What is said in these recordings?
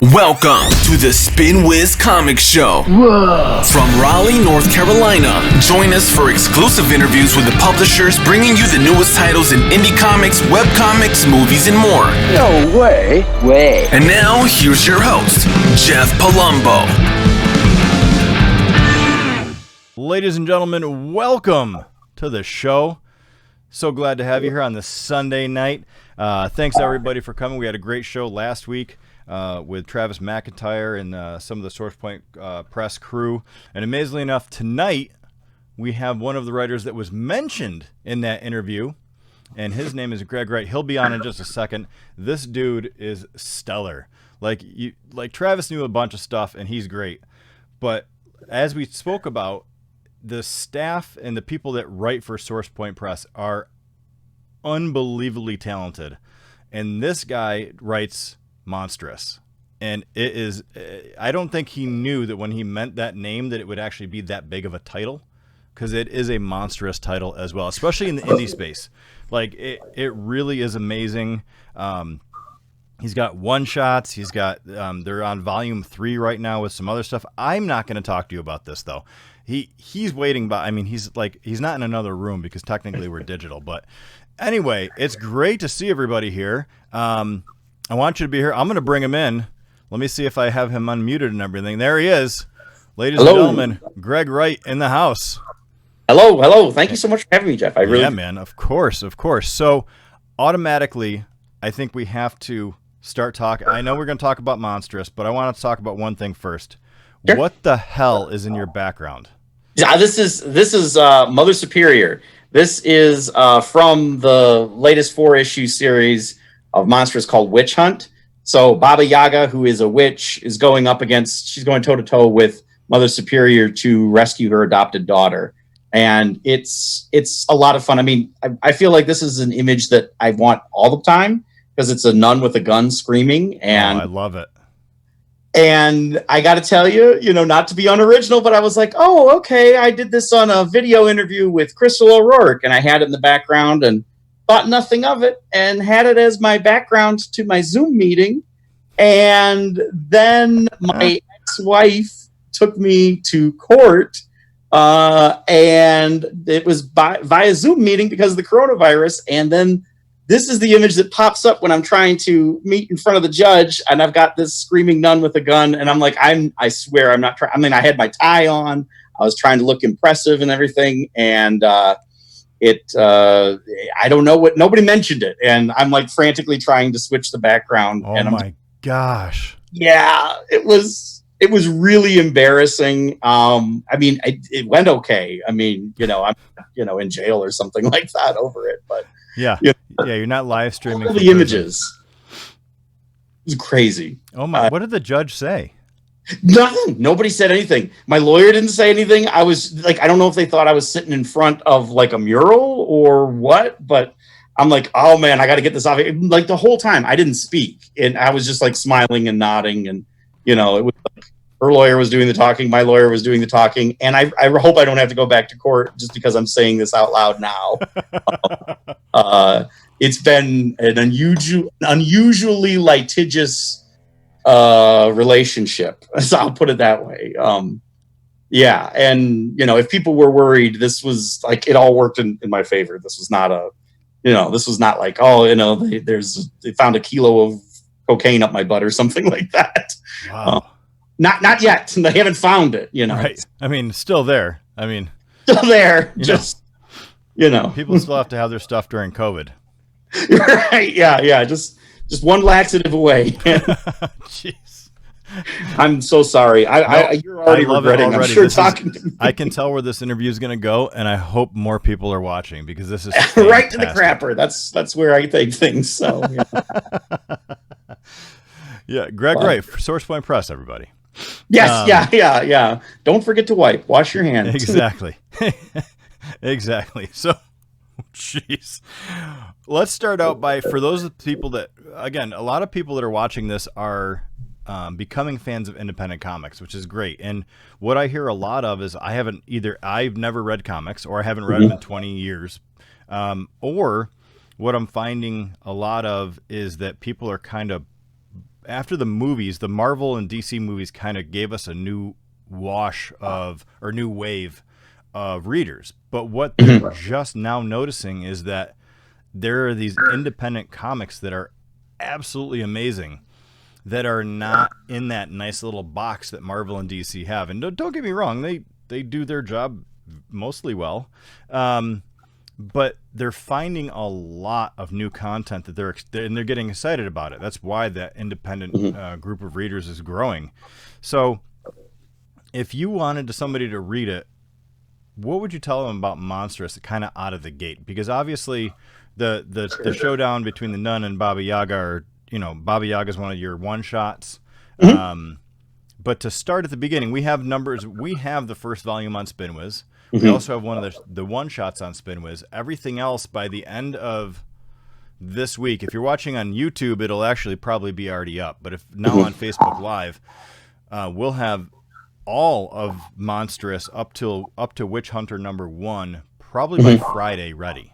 Welcome to the Spin Wiz Comic Show. Whoa. From Raleigh, North Carolina. Join us for exclusive interviews with the publishers bringing you the newest titles in indie comics, webcomics, movies, and more. No way. And now, here's your host, Jeff Palumbo. Ladies and gentlemen, welcome to the show. So glad to have you here on this Sunday night. Thanks everybody for coming. We had a great show last week with Travis McIntyre and some of the Source Point press crew. And amazingly enough, tonight we have one of the writers that was mentioned in that interview, and his name is Greg Wright. He'll be on in just a second. This dude is stellar. Like Travis knew a bunch of stuff, and he's great. But as we spoke about, the staff and the people that write for Source Point Press are unbelievably talented. And this guy writes Monstrous. And it is, I don't think he knew that when he meant that name that it would actually be that big of a title, because it is a monstrous title as well, especially in the indie space. Like it really is amazing. He's got one-shots. He's got, they're on volume 3 right now with some other stuff. I'm not going to talk to you about this though. He's waiting by, I mean, he's not in another room because technically we're digital, but anyway, it's great to see everybody here. I want you to be here. I'm going to bring him in. Let me see if I have him unmuted and everything. There he is. Ladies and gentlemen, Greg Wright in the house. Hello. Thank you so much for having me, Jeff. Yeah, man, of course. So automatically, I think we have to start talking. I know we're going to talk about Monstrous, but I want to talk about one thing first. Sure. What the hell is in your background? Yeah, this is Mother Superior. This is from the latest 4-issue series of Monsters called Witch Hunt. So Baba Yaga, who is a witch, is going she's going toe to toe with Mother Superior to rescue her adopted daughter. And it's a lot of fun. I mean, I feel like this is an image that I want all the time because it's a nun with a gun screaming. And I love it. And I got to tell you, not to be unoriginal, but I was like, oh, okay. I did this on a video interview with Crystal O'Rourke, and I had it in the background and thought nothing of it and had it as my background to my Zoom meeting. And then my ex-wife took me to court, and it was via Zoom meeting because of the coronavirus. And then this is the image that pops up when I'm trying to meet in front of the judge, and I've got this screaming nun with a gun, and I'm like, I swear I'm not trying. I mean, I had my tie on, I was trying to look impressive and everything, and I don't know what, nobody mentioned it, and I'm like frantically trying to switch the background. Oh and my gosh! Yeah, it was really embarrassing. I mean, it went okay. I mean, I'm in jail or something like that over it, but. Yeah, you're not live streaming. All the images. It was crazy. Oh my! What did the judge say? Nothing. Nobody said anything. My lawyer didn't say anything. I was like, I don't know if they thought I was sitting in front of like a mural or what, but I'm like, oh man, I got to get this off. Like the whole time I didn't speak, and I was just like smiling and nodding, and it was like her lawyer was doing the talking, my lawyer was doing the talking, and I hope I don't have to go back to court just because I'm saying this out loud now. It's been an unusually litigious relationship, so I'll put it that way. Yeah, and if people were worried, this was like it all worked in my favor. This was not this was not like they found a kilo of cocaine up my butt or something like that. Wow. Not yet. They haven't found it, Right. I mean, still there. I mean, still there. Just, people still have to have their stuff during COVID. Right. Yeah. Just one laxative away. Jeez. I'm so sorry. You're already regretting. I'm sure talking to me. I can tell where this interview is going to go, and I hope more people are watching because this is right to the crapper. That's where I take things. So. Yeah. Yeah. Greg Wright, Source Point Press, everybody. Yes, yeah. Don't forget to wipe. Wash your hands. Exactly. Exactly. So, jeez. Let's start out by, for those people that, again, a lot of people that are watching this are becoming fans of independent comics, which is great. And what I hear a lot of is I've never read comics, or I haven't read them in 20 years. Or what I'm finding a lot of is that people are kind of after the movies, the Marvel and DC movies kind of gave us a new new wave of readers. But what they're just now noticing is that there are these independent comics that are absolutely amazing that are not in that nice little box that Marvel and DC have. And don't get me wrong, they do their job mostly well. But they're finding a lot of new content that they're getting excited about it. That's why that independent group of readers is growing. So if you wanted somebody to read it, what would you tell them about Monstrous kind of out of the gate? Because obviously the showdown between the Nun and Baba Yaga are, Baba Yaga is one of your one-shots. But to start at the beginning, we have numbers. We have the first volume on Spinwiz. We also have one of the one-shots on Spinwiz. Everything else by the end of this week, if you're watching on YouTube, it'll actually probably be already up. But if now on Facebook Live, we'll have all of Monstrous up to Witch Hunter #1 probably by Friday ready.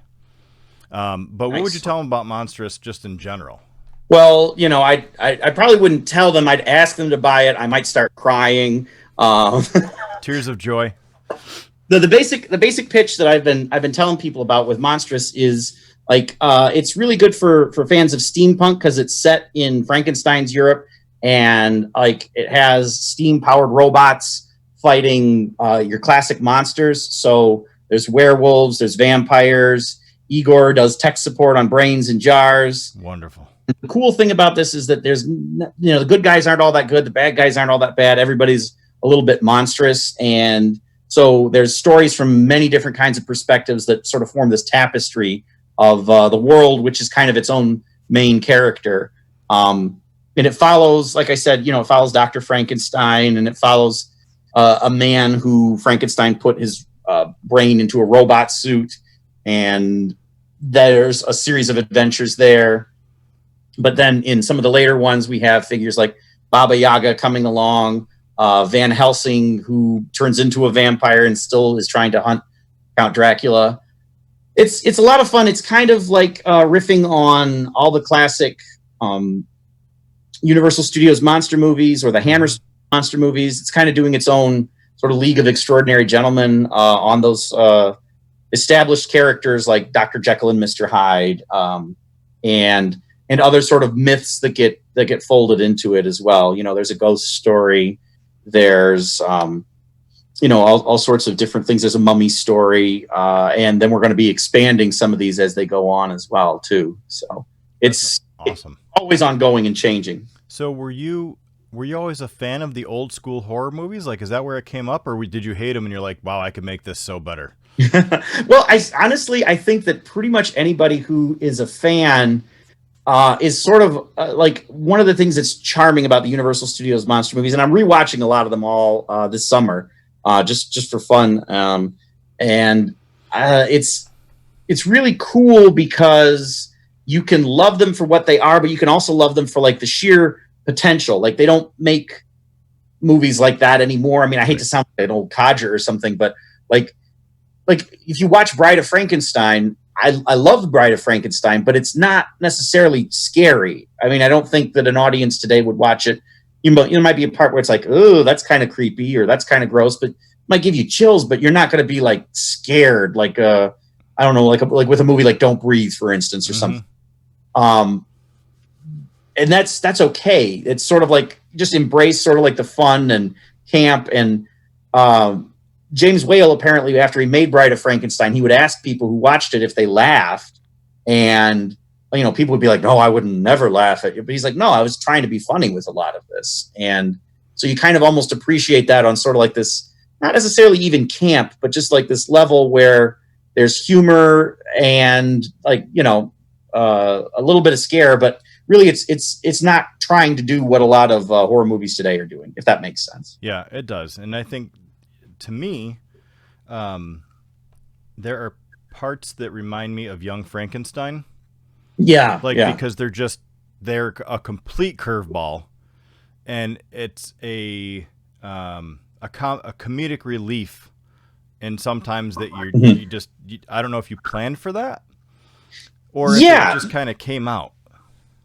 But what would you tell them about Monstrous just in general? Well, I probably wouldn't tell them. I'd ask them to buy it. I might start crying. Tears of joy. The basic pitch that I've been telling people about with Monstrous is like it's really good for fans of steampunk because it's set in Frankenstein's Europe, and like it has steam powered robots fighting your classic monsters. So there's werewolves, there's vampires. Igor does tech support on brains and jars. Wonderful. The cool thing about this is that there's the good guys aren't all that good, the bad guys aren't all that bad. Everybody's a little bit monstrous, and so there's stories from many different kinds of perspectives that sort of form this tapestry of the world, which is kind of its own main character. And it follows, like I said, it follows Dr. Frankenstein, and it follows a man who Frankenstein put his brain into a robot suit, and there's a series of adventures there. But then in some of the later ones, we have figures like Baba Yaga coming along, Van Helsing, who turns into a vampire and still is trying to hunt Count Dracula. It's a lot of fun. It's kind of like riffing on all the classic Universal Studios monster movies or the Hammer monster movies. It's kind of doing its own sort of League of Extraordinary Gentlemen on those established characters like Dr. Jekyll and Mr. Hyde, and other sort of myths that get folded into it as well. There's a ghost story. There's, all sorts of different things. There's a mummy story. And then we're going to be expanding some of these as they go on as well, too. So it's awesome. It's always ongoing and changing. So were you always a fan of the old school horror movies? Like, is that where it came up, or did you hate them and you're like, wow, I could make this so better? Well, I think that pretty much anybody who is a fan is sort of like one of the things that's charming about the Universal Studios monster movies, and I'm rewatching a lot of them all this summer, just for fun. And it's really cool because you can love them for what they are, but you can also love them for like the sheer potential. Like they don't make movies like that anymore. I mean, I hate to sound like an old codger or something, but like if you watch Bride of Frankenstein, I love the Bride of Frankenstein, but it's not necessarily scary. I mean, I don't think that an audience today would watch it. There might be a part where it's like, oh, that's kind of creepy or that's kind of gross, but it might give you chills, but you're not going to be like scared, like I don't know, like with a movie like Don't Breathe, for instance, or something. And that's okay. It's sort of like just embrace sort of like the fun and camp. And James Whale, apparently, after he made Bride of Frankenstein, he would ask people who watched it if they laughed. And, people would be like, no, I would never laugh at you. But he's like, no, I was trying to be funny with a lot of this. And so you kind of almost appreciate that on sort of like this, not necessarily even camp, but just like this level where there's humor and like, a little bit of scare, but really it's not trying to do what a lot of horror movies today are doing, if that makes sense. Yeah, it does. And I think, to me, there are parts that remind me of Young Frankenstein. Yeah. Because they're a complete curveball, and it's a comedic relief. And sometimes that I don't know if you planned for that or if it just kind of came out.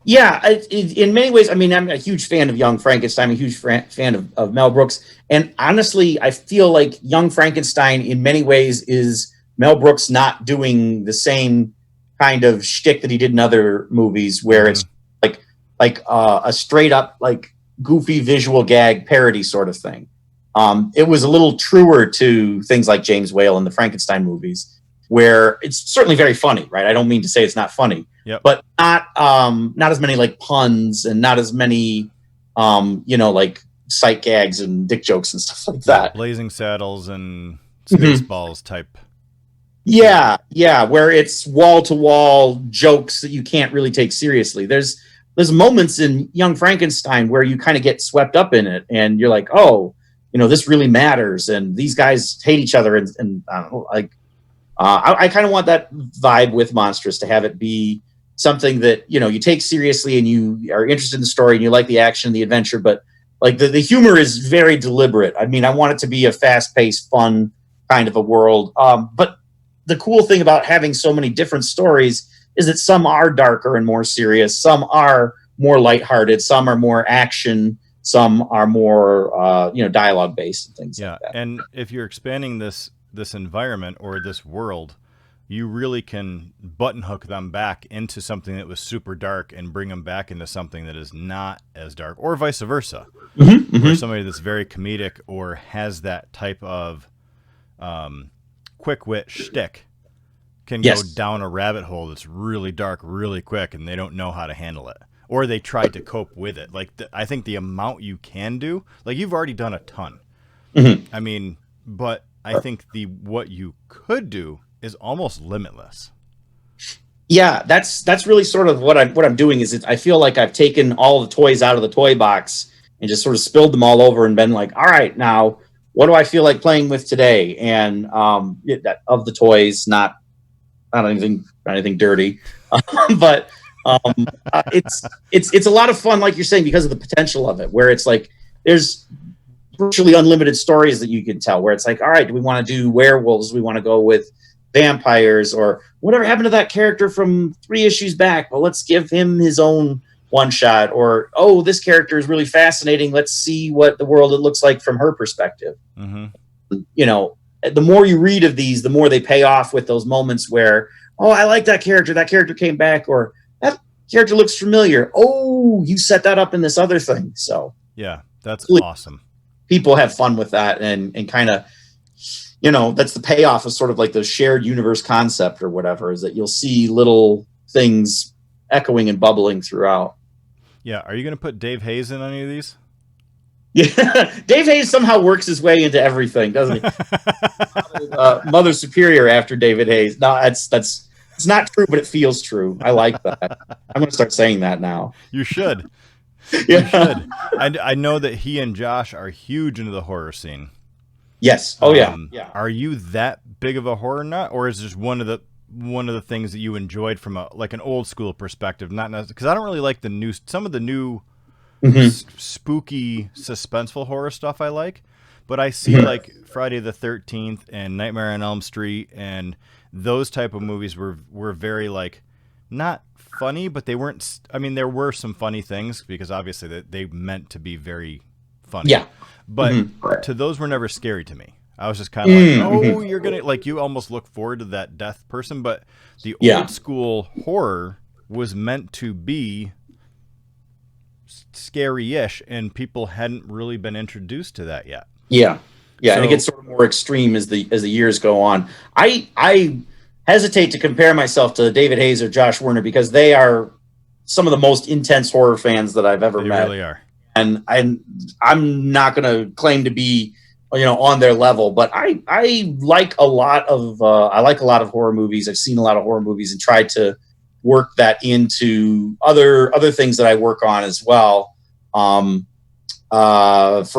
Yeah, in many ways, I mean, I'm a huge fan of Young Frankenstein. I'm a huge fan of Mel Brooks. And honestly, I feel like Young Frankenstein, in many ways, is Mel Brooks not doing the same kind of shtick that he did in other movies, where it's a straight up like goofy visual gag parody sort of thing. It was a little truer to things like James Whale and the Frankenstein movies, where it's certainly very funny, right? I don't mean to say it's not funny, but not as many like puns and not as many like sight gags and dick jokes and stuff like that. Blazing Saddles and Spaceballs type. Yeah, where it's wall to wall jokes that you can't really take seriously. There's moments in Young Frankenstein where you kind of get swept up in it, and you're like, oh, this really matters, and these guys hate each other, and I don't know, like. I kind of want that vibe with Monstrous, to have it be something that, you take seriously and you are interested in the story and you like the action, the adventure, but like the humor is very deliberate. I mean, I want it to be a fast-paced, fun kind of a world. But the cool thing about having so many different stories is that some are darker and more serious, some are more lighthearted, some are more action, some are more dialogue based and things like that. And if you're expanding this environment or this world, you really can button hook them back into something that was super dark and bring them back into something that is not as dark, or vice versa. Where somebody that's very comedic or has that type of quick wit shtick can go down a rabbit hole that's really dark really quick, and they don't know how to handle it, or they tried to cope with it. Like I think the amount you can do, like you've already done a ton. I mean, but I think what you could do is almost limitless. Yeah, that's really sort of what I'm doing. Is I feel like I've taken all the toys out of the toy box and just sort of spilled them all over and been like, all right, now what do I feel like playing with today? And of the toys, not anything dirty, but it's a lot of fun, like you're saying, because of the potential of it, where it's like there's virtually unlimited stories that you can tell, where it's like, all right, do we want to do werewolves? Do we want to go with vampires, or whatever happened to that character from 3 issues back? Well, let's give him his own one shot. Or, oh, this character is really fascinating. Let's see what the world it looks like from her perspective. The more you read of these, the more they pay off with those moments where, oh, I like that character. That character came back, or that character looks familiar. Oh, you set that up in this other thing. So yeah, that's awesome. People have fun with that, and kind of, that's the payoff of sort of like the shared universe concept or whatever, is that you'll see little things echoing and bubbling throughout. Yeah. Are you going to put Dave Hayes in any of these? Yeah. Dave Hayes somehow works his way into everything, doesn't he? Mother Superior after David Hayes. No, it's not true, but it feels true. I like that. I'm going to start saying that now. You should. Yeah. You should. I know that he and Josh are huge into the horror scene. Yes. Oh yeah. Are you that big of a horror nut, or is this one of the things that you enjoyed from an old school perspective? Not because I don't really like some of the new spooky, suspenseful horror stuff I like, but I see like Friday the 13th and Nightmare on Elm Street and those type of movies were very like not funny, but they weren't. I mean, there were some funny things because obviously they meant to be very funny. Yeah. But to those were never scary to me. I was just kind of like, oh, you're gonna like you almost look forward to that death person. But the old school horror was meant to be scary-ish, and people hadn't really been introduced to that yet. Yeah, and it gets sort of more extreme as the years go on. I hesitate to compare myself to David Hayes or Josh Werner because they are some of the most intense horror fans that I've ever met. They really are. And I'm not going to claim to be, on their level, but I like a lot of horror movies. I've seen a lot of horror movies and tried to work that into other things that I work on as well. For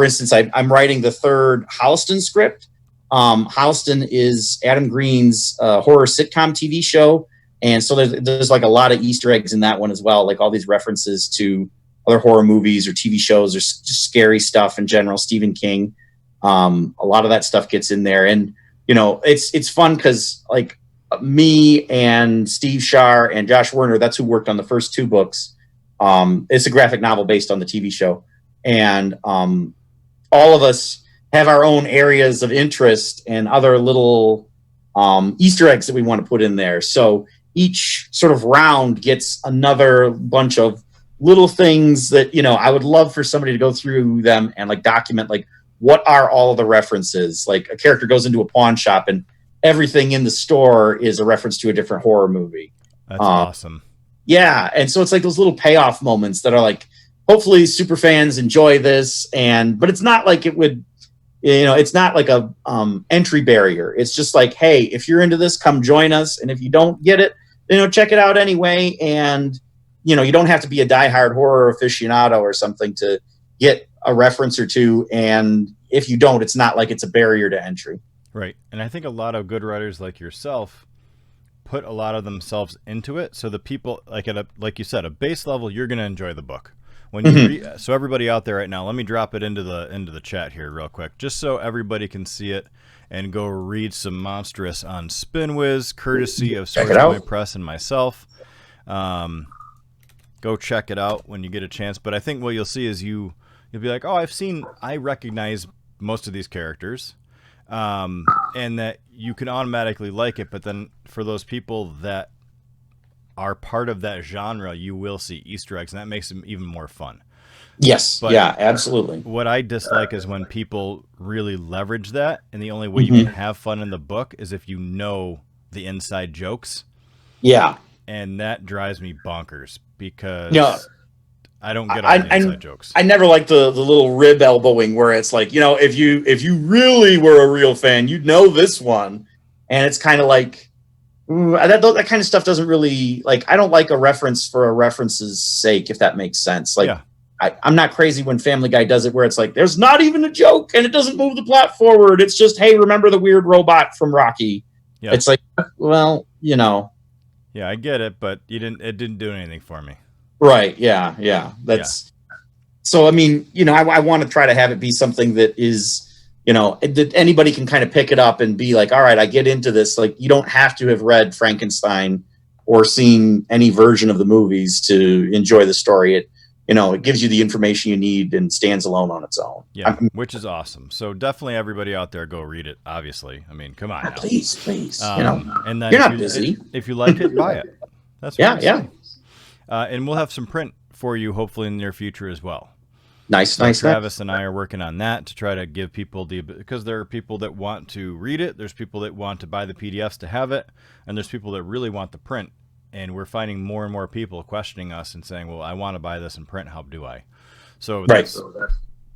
instance, I'm writing the 3rd Houston script. Houston is Adam Green's horror sitcom TV show, and so there's like a lot of Easter eggs in that one as well, like all these references to other horror movies or TV shows or just scary stuff in general. Stephen King, a lot of that stuff gets in there, and it's fun because like me and Steve Shar and Josh Werner, that's who worked on the first 2 books. It's a graphic novel based on the TV show, and all of us have our own areas of interest and other little Easter eggs that we want to put in there. So each sort of round gets another bunch of little things that, I would love for somebody to go through them and like document, like, what are all of the references? Like, a character goes into a pawn shop and everything in the store is a reference to a different horror movie. That's awesome. Yeah. And so it's like those little payoff moments that are like, hopefully super fans enjoy this. But it's not like it would, it's not like a entry barrier. It's just like, hey, if you're into this, come join us. And if you don't get it, check it out anyway. And, you don't have to be a diehard horror aficionado or something to get a reference or two. And if you don't, it's not like it's a barrier to entry. Right. And I think a lot of good writers like yourself put a lot of themselves into it. So the people, like like you said, a base level, you're going to enjoy the book. When you so everybody out there right now, let me drop it into the chat here real quick, just so everybody can see it and go read some Monstrous on SpinWiz, courtesy of Swordspoint Press and myself. Go check it out when you get a chance. But I think what you'll see is you'll be like, oh, I recognize most of these characters, and that you can automatically like it. But then for those people that are part of that genre, you will see Easter eggs, and that makes them even more fun. Yes. But yeah, absolutely. What I dislike is when people really leverage that, and the only way you can have fun in the book is if you know the inside jokes. Yeah. And that drives me bonkers because I don't get all the inside jokes. I never like the little rib elbowing where it's like, if you really were a real fan, you'd know this one. And it's kind of like, that kind of stuff doesn't really, like, I don't like a reference for a reference's sake, if that makes sense. Like, I'm not crazy when Family Guy does it where it's like, there's not even a joke and it doesn't move the plot forward. It's just, hey, remember the weird robot from Rocky? Yeah. It's like, well, Yeah, I get it, but it didn't do anything for me. Right. Yeah. So, I mean, I want to try to have it be something that is, that anybody can kind of pick it up and be like, all right, I get into this. Like, you don't have to have read Frankenstein or seen any version of the movies to enjoy the story. It gives you the information you need and stands alone on its own. Yeah, which is awesome. So definitely everybody out there, go read it. Obviously, I mean, come on, now. Please. And then you're not busy. If you like it, buy it. That's what yeah. And we'll have some print for you, hopefully in the near future as well. Nice. Travis and I are working on that to try to give people because there are people that want to read it. There's people that want to buy the PDFs to have it, and there's people that really want the print. And we're finding more and more people questioning us and saying, well, I want to buy this in print. How do I? So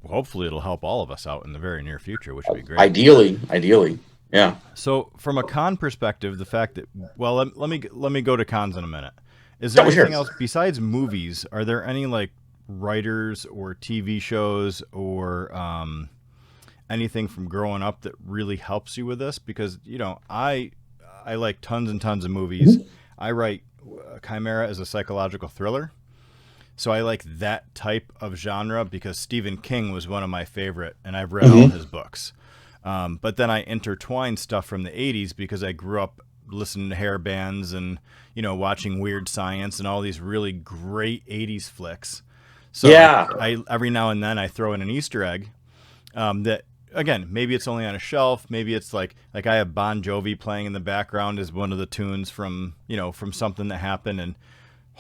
hopefully it'll help all of us out in the very near future, which would be great. Ideally. Yeah. So from a con perspective, the fact that, well, let me go to cons in a minute. Is there anything else besides movies? Are there any like writers or TV shows or anything from growing up that really helps you with this? Because, I like tons and tons of movies. I write Chimera as a psychological thriller. So I like that type of genre because Stephen King was one of my favorite, and I've read all his books. But then I intertwine stuff from the 80s because I grew up listening to hair bands and, watching Weird Science and all these really great 80s flicks. So I every now and then I throw in an Easter egg that, again, maybe it's only on a shelf. Maybe it's like I have Bon Jovi playing in the background as one of the tunes from something that happened. And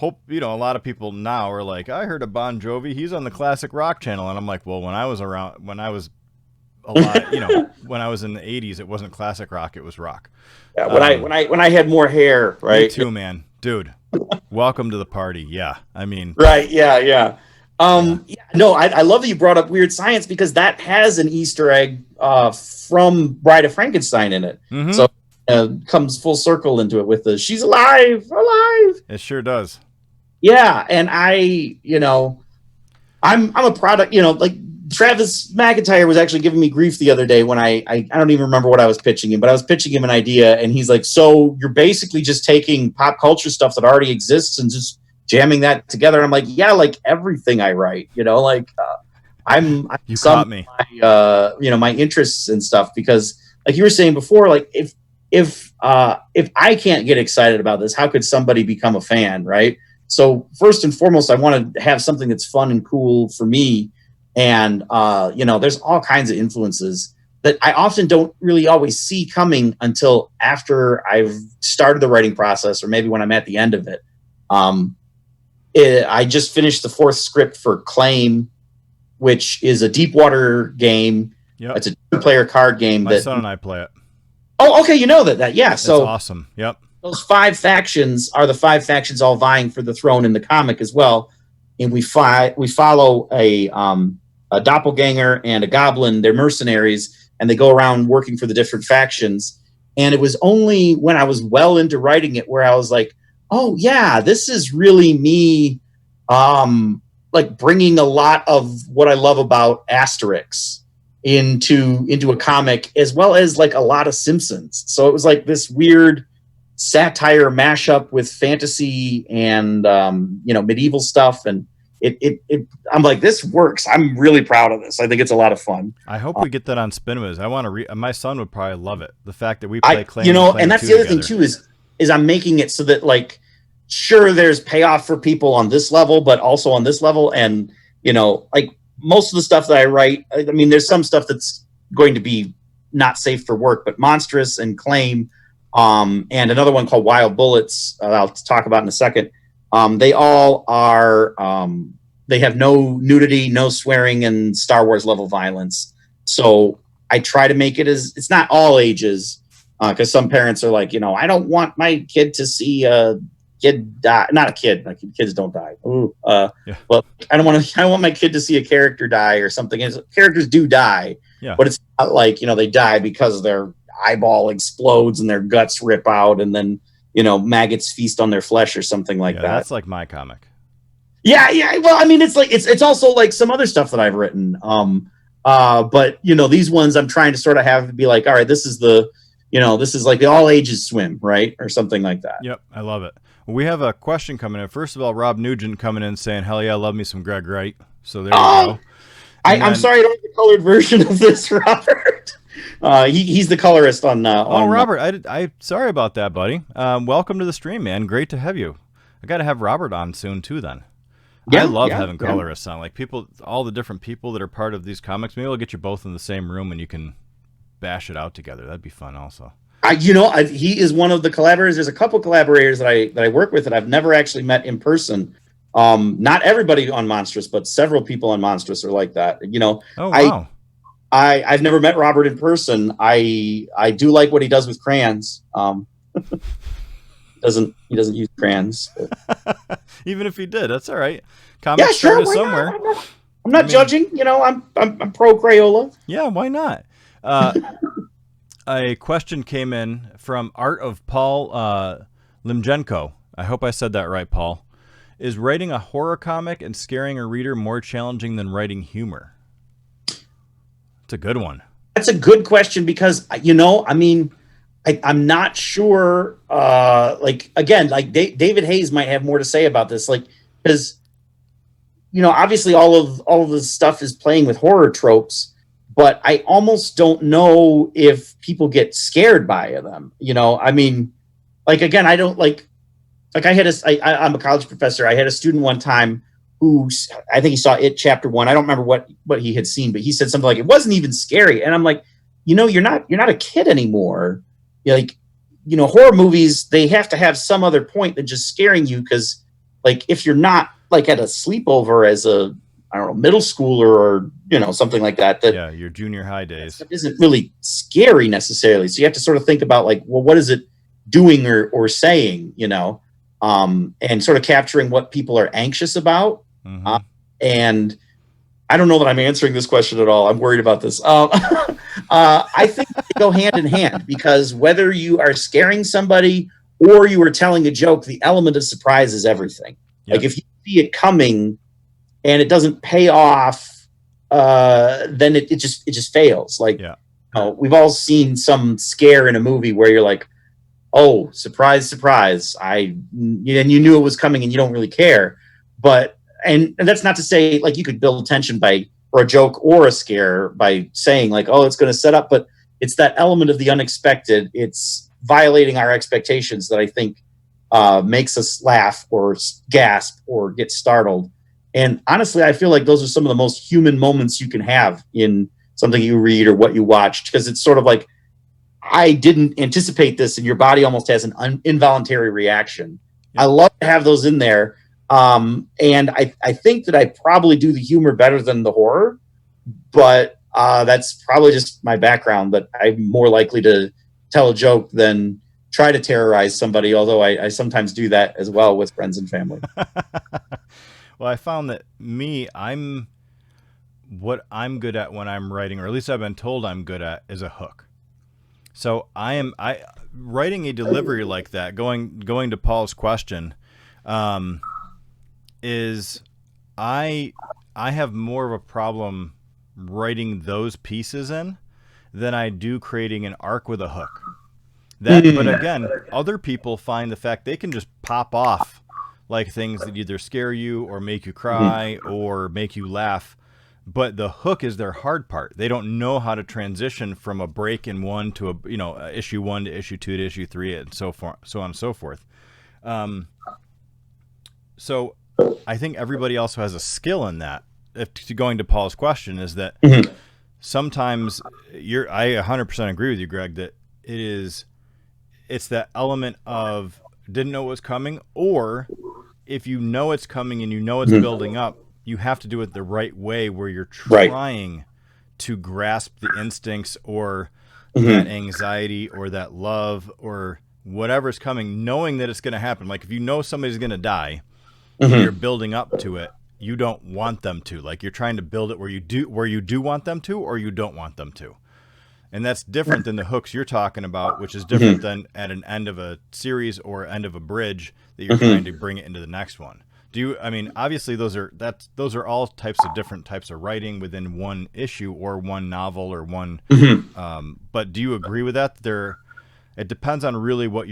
a lot of people now are like, I heard of Bon Jovi. He's on the classic rock channel. And I'm like, well, when I was alive, when I was in the 80s, it wasn't classic rock. It was rock. Yeah. When I had more hair, right? Me too, man. Dude, welcome to the party. Yeah. I mean, right. Yeah. No, I love that you brought up Weird Science because that has an Easter egg from Bride of Frankenstein in it. So comes full circle into it with the she's alive. It sure does. Yeah, and I'm a product. Like Travis McIntyre was actually giving me grief the other day when I don't even remember what I was pitching him, but I was pitching him an idea, and he's like, "So you're basically just taking pop culture stuff that already exists and just jamming that together." And I'm like, yeah, like everything I write, I'm you caught me. My interests and stuff, because like you were saying before, like if I can't get excited about this, how could somebody become a fan, right? So first and foremost, I want to have something that's fun and cool for me. And, there's all kinds of influences that I often don't really always see coming until after I've started the writing process, or maybe when I'm at the end of it. I just finished the 4th script for Claim, which is a Deepwater game. Yep. It's a 2-player card game. My son and I play it. Oh, okay. You know that. Yeah. So that's awesome. Yep. Those 5 factions are the 5 factions all vying for the throne in the comic as well. And we follow a doppelganger and a goblin. They're mercenaries, and they go around working for the different factions. And it was only when I was well into writing it where I was like, oh yeah, this is really me, like bringing a lot of what I love about Asterix into a comic, as well as like a lot of Simpsons. So it was like this weird satire mashup with fantasy and medieval stuff, and I'm like, this works. I'm really proud of this. I think it's a lot of fun. I hope we get that on Spinwiz. I want to read. My son would probably love it. The fact that we play Claim, and that's the other thing too is I'm making it so that, like, sure, there's payoff for people on this level, but also on this level, and like most of the stuff that I write, I mean, there's some stuff that's going to be not safe for work, but Monstrous and Claim, and another one called Wild Bullets, I'll talk about in a second. They all are, they have no nudity, no swearing, and Star Wars level violence. So I try to make it it's not all ages, because some parents are like, I don't want my kid to see a kid die. Not a kid, like, kids don't die. Yeah. Well, I don't want my kid to see a character die or something. Characters do die, but it's not like, they die because their eyeball explodes and their guts rip out, and then maggots feast on their flesh or something like that. That's like my comic. Yeah. Well, I mean, it's like it's also like some other stuff that I've written. But these ones I'm trying to sort of have to be like, all right, this is like the all ages swim, right, or something like that. Yep, I love it. Well, we have a question coming in. First of all, Rob Nugent coming in saying, "Hell yeah, I love me some Greg Wright." So there you go. I'm sorry I don't have the colored version of this, Robert. He's the colorist on. Robert, I sorry about that, buddy. Welcome to the stream, man. Great to have you. I got to have Robert on soon too. Then I love having colorists on, like people, all the different people that are part of these comics. Maybe we'll get you both in the same room and you can bash it out together. That'd be fun, also. He is one of the collaborators. There's a couple collaborators that I work with that I've never actually met in person. Not everybody on Monstrous, but several people on Monstrous are like that. Oh, wow. I've never met Robert in person. I do like what he does with crayons. He doesn't use crayons. Even if he did, that's all right. Comics started somewhere. I'm not judging. I'm pro Crayola. Yeah, why not? A question came in from Art of Paul Limjenko. I hope I said that right, Paul. Is writing a horror comic and scaring a reader more challenging than writing humor? It's a good one. That's a good question because, I'm not sure. David Hayes might have more to say about this. Because, obviously all of this stuff is playing with horror tropes, but I almost don't know if people get scared by them. I don't like I'm a college professor. I had a student one time who, I think he saw It Chapter 1. I don't remember what he had seen, but he said something like, it wasn't even scary. And I'm like, you're not a kid anymore. Horror movies, they have to have some other point than just scaring you. Cause if you're not at a sleepover as a, middle schooler or, something like that, your junior high days isn't really scary necessarily. So you have to sort of think about what is it doing or saying, and sort of capturing what people are anxious about. Mm-hmm. And I don't know that I'm answering this question at all. I'm worried about this. I think they go hand in hand because whether you are scaring somebody or you are telling a joke, the element of surprise is everything. Yep. If you see it coming and it doesn't pay off, then it just fails. We've all seen some scare in a movie where you're like, oh, surprise, surprise. And you knew it was coming and you don't really care. But, and that's not to say you could build tension or a joke or a scare by saying it's going to set up, but it's that element of the unexpected. It's violating our expectations that I think makes us laugh or gasp or get startled. And honestly, I feel like those are some of the most human moments you can have in something you read or what you watched, because it's sort of like, I didn't anticipate this, and your body almost has an involuntary reaction. I love to have those in there. And I think that I probably do the humor better than the horror, but that's probably just my background. But I'm more likely to tell a joke than try to terrorize somebody, although I sometimes do that as well with friends and family. Well, I found that what I'm good at when I'm writing, or at least I've been told I'm good at, is a hook. So I writing a delivery like that, going to Paul's question, is I have more of a problem writing those pieces in than I do creating an arc with a hook. But again, other people find the fact they can just pop off like things that either scare you or make you cry or make you laugh. But the hook is their hard part. They don't know how to transition from a break in one to a issue 1 to issue 2 to issue 3 and so on and so forth. So I think everybody also has a skill in that. Going to Paul's question is that sometimes I 100% agree with you, Greg, that it's that element of didn't know it was coming, or if you know it's coming and you know it's building up, you have to do it the right way where you're trying to grasp the instincts or that anxiety or that love or whatever's coming, knowing that it's going to happen. Like if you know somebody's going to die and you're building up to it, you don't want them to. Like you're trying to build it where you do want them to or you don't want them to. And that's different than the hooks you're talking about, which is different than at an end of a series or end of a bridge that you're trying to bring it into the next one. Obviously those are all types of different types of writing within one issue or one novel or one, but do you agree with that? It depends on really what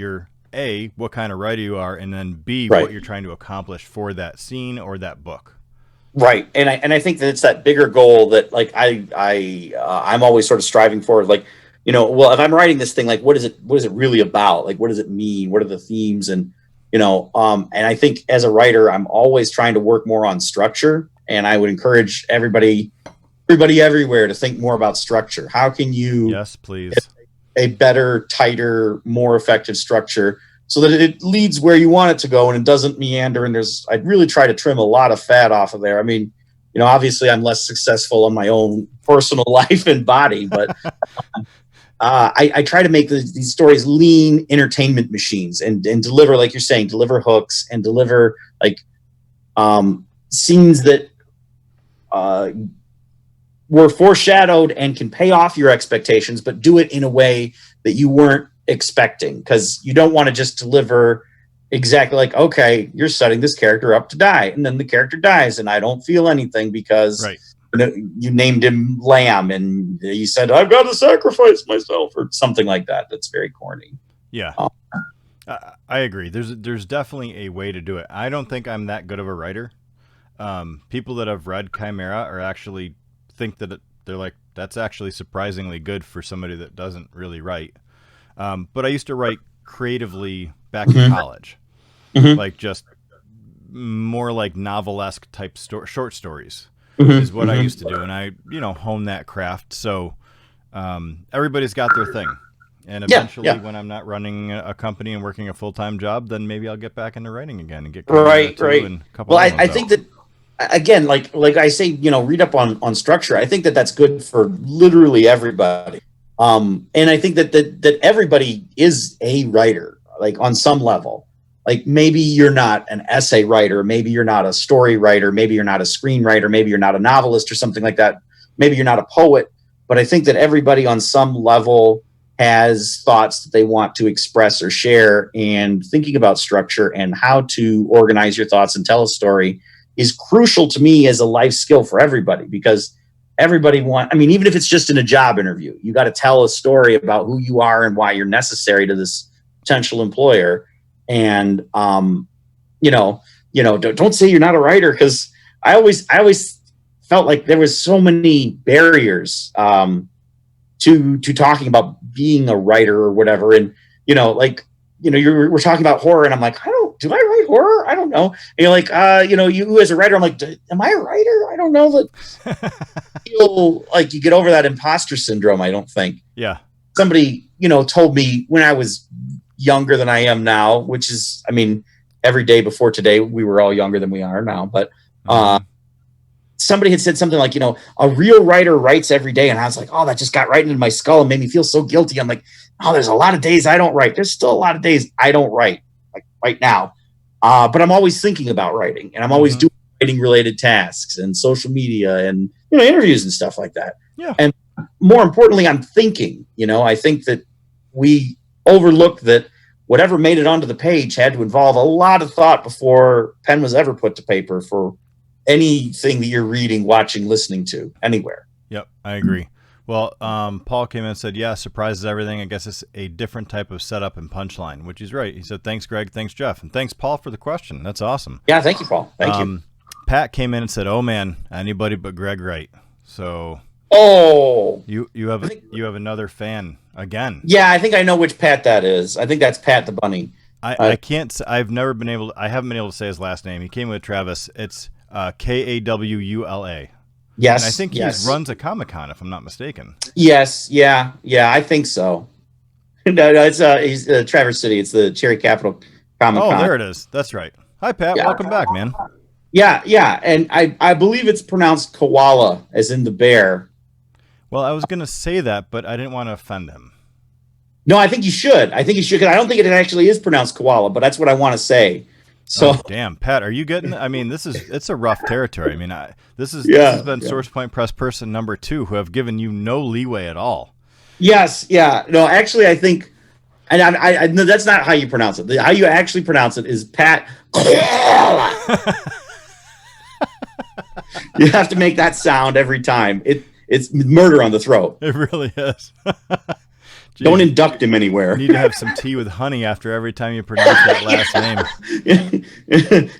what kind of writer you are, and then B, what you're trying to accomplish for that scene or that book. Right. And I think that it's that bigger goal that like I'm always sort of striving for, like, well, if I'm writing this thing, like, what is it really about? Like, what does it mean? What are the themes? And, and I think as a writer, I'm always trying to work more on structure, and I would encourage everybody everywhere to think more about structure. How can you, yes, please, a better, tighter, more effective structure so that it leads where you want it to go and it doesn't meander. And I'd really try to trim a lot of fat off of there. I mean, obviously I'm less successful on my own personal life and body, but I try to make these stories lean entertainment machines and deliver, like you're saying, deliver hooks and deliver like scenes that were foreshadowed and can pay off your expectations, but do it in a way that you weren't expecting, because you don't want to just deliver exactly like, okay, you're setting this character up to die, and then the character dies and I don't feel anything because you named him Lamb and you said I've got to sacrifice myself or something like that. That's very corny. I agree. There's definitely a way to do it. I don't think I'm that good of a writer. People that have read Chimera are actually think that they're like, that's actually surprisingly good for somebody that doesn't really write. But I used to write creatively back in college, like just more like novelesque type short stories is what I used to do. And I, hone that craft. So everybody's got their thing. And eventually when I'm not running a company and working a full-time job, then maybe I'll get back into writing again and get right. Well, I think that, again, like I say, read up on structure. I think that that's good for literally everybody. And I think that everybody is a writer, like on some level. Like maybe you're not an essay writer, maybe you're not a story writer, maybe you're not a screenwriter, maybe you're not a novelist or something like that. Maybe you're not a poet, but I think that everybody on some level has thoughts that they want to express or share, and thinking about structure and how to organize your thoughts and tell a story is crucial to me as a life skill for everybody, because everybody even if it's just in a job interview, you got to tell a story about who you are and why you're necessary to this potential employer. And, don't say you're not a writer, because I always felt like there was so many barriers, to talking about being a writer or whatever. And, we're talking about horror, and I'm like, do I write horror? I don't know. And you're like, you as a writer, I'm like, am I a writer? I don't know. That feel like you get over that imposter syndrome. I don't think. Yeah. Somebody, told me when I was younger than I am now, which is, I mean, every day before today, we were all younger than we are now. But somebody had said something like, a real writer writes every day. And I was like, oh, that just got right into my skull and made me feel so guilty. I'm like, oh, there's a lot of days I don't write. There's still a lot of days I don't write, like right now. But I'm always thinking about writing, and I'm always doing writing related tasks and social media and, interviews and stuff like that. Yeah. And more importantly, I'm thinking, I think that we overlooked that whatever made it onto the page had to involve a lot of thought before pen was ever put to paper for anything that you're reading, watching, listening to anywhere. Yep. I agree. Well, Paul came in and said, yeah, surprises everything. I guess it's a different type of setup and punchline, which he's right. He said, thanks, Greg. Thanks, Jeff. And thanks, Paul, for the question. That's awesome. Yeah, thank you, Paul. Thank you. Pat came in and said, oh, man, anybody but Greg Wright. So you have another fan again. Yeah, I think I know which Pat that is. I think that's Pat the Bunny. I haven't been able to say his last name. He came with Travis. It's Kawula. Yes. And I think he runs a Comic-Con, if I'm not mistaken. Yes. Yeah, I think so. No, he's Traverse City. It's the Cherry Capital Comic-Con. Oh, there it is. That's right. Hi, Pat. Yeah. Welcome back, man. Yeah. And I believe it's pronounced koala, as in the bear. Well, I was going to say that, but I didn't want to offend him. No, I think you should. Because I don't think it actually is pronounced koala, but that's what I want to say. So damn, Pat, are you getting? I mean, it's a rough territory. I mean, this has been Source Point Press person number 2 who have given you no leeway at all. Yes, yeah, no, actually, I think, and I no, that's not how you pronounce it. How you actually pronounce it is Pat. You have to make that sound every time. It's murder on the throat. It really is. Jeez. Don't induct him anywhere. You need to have some tea with honey after every time you pronounce that last name.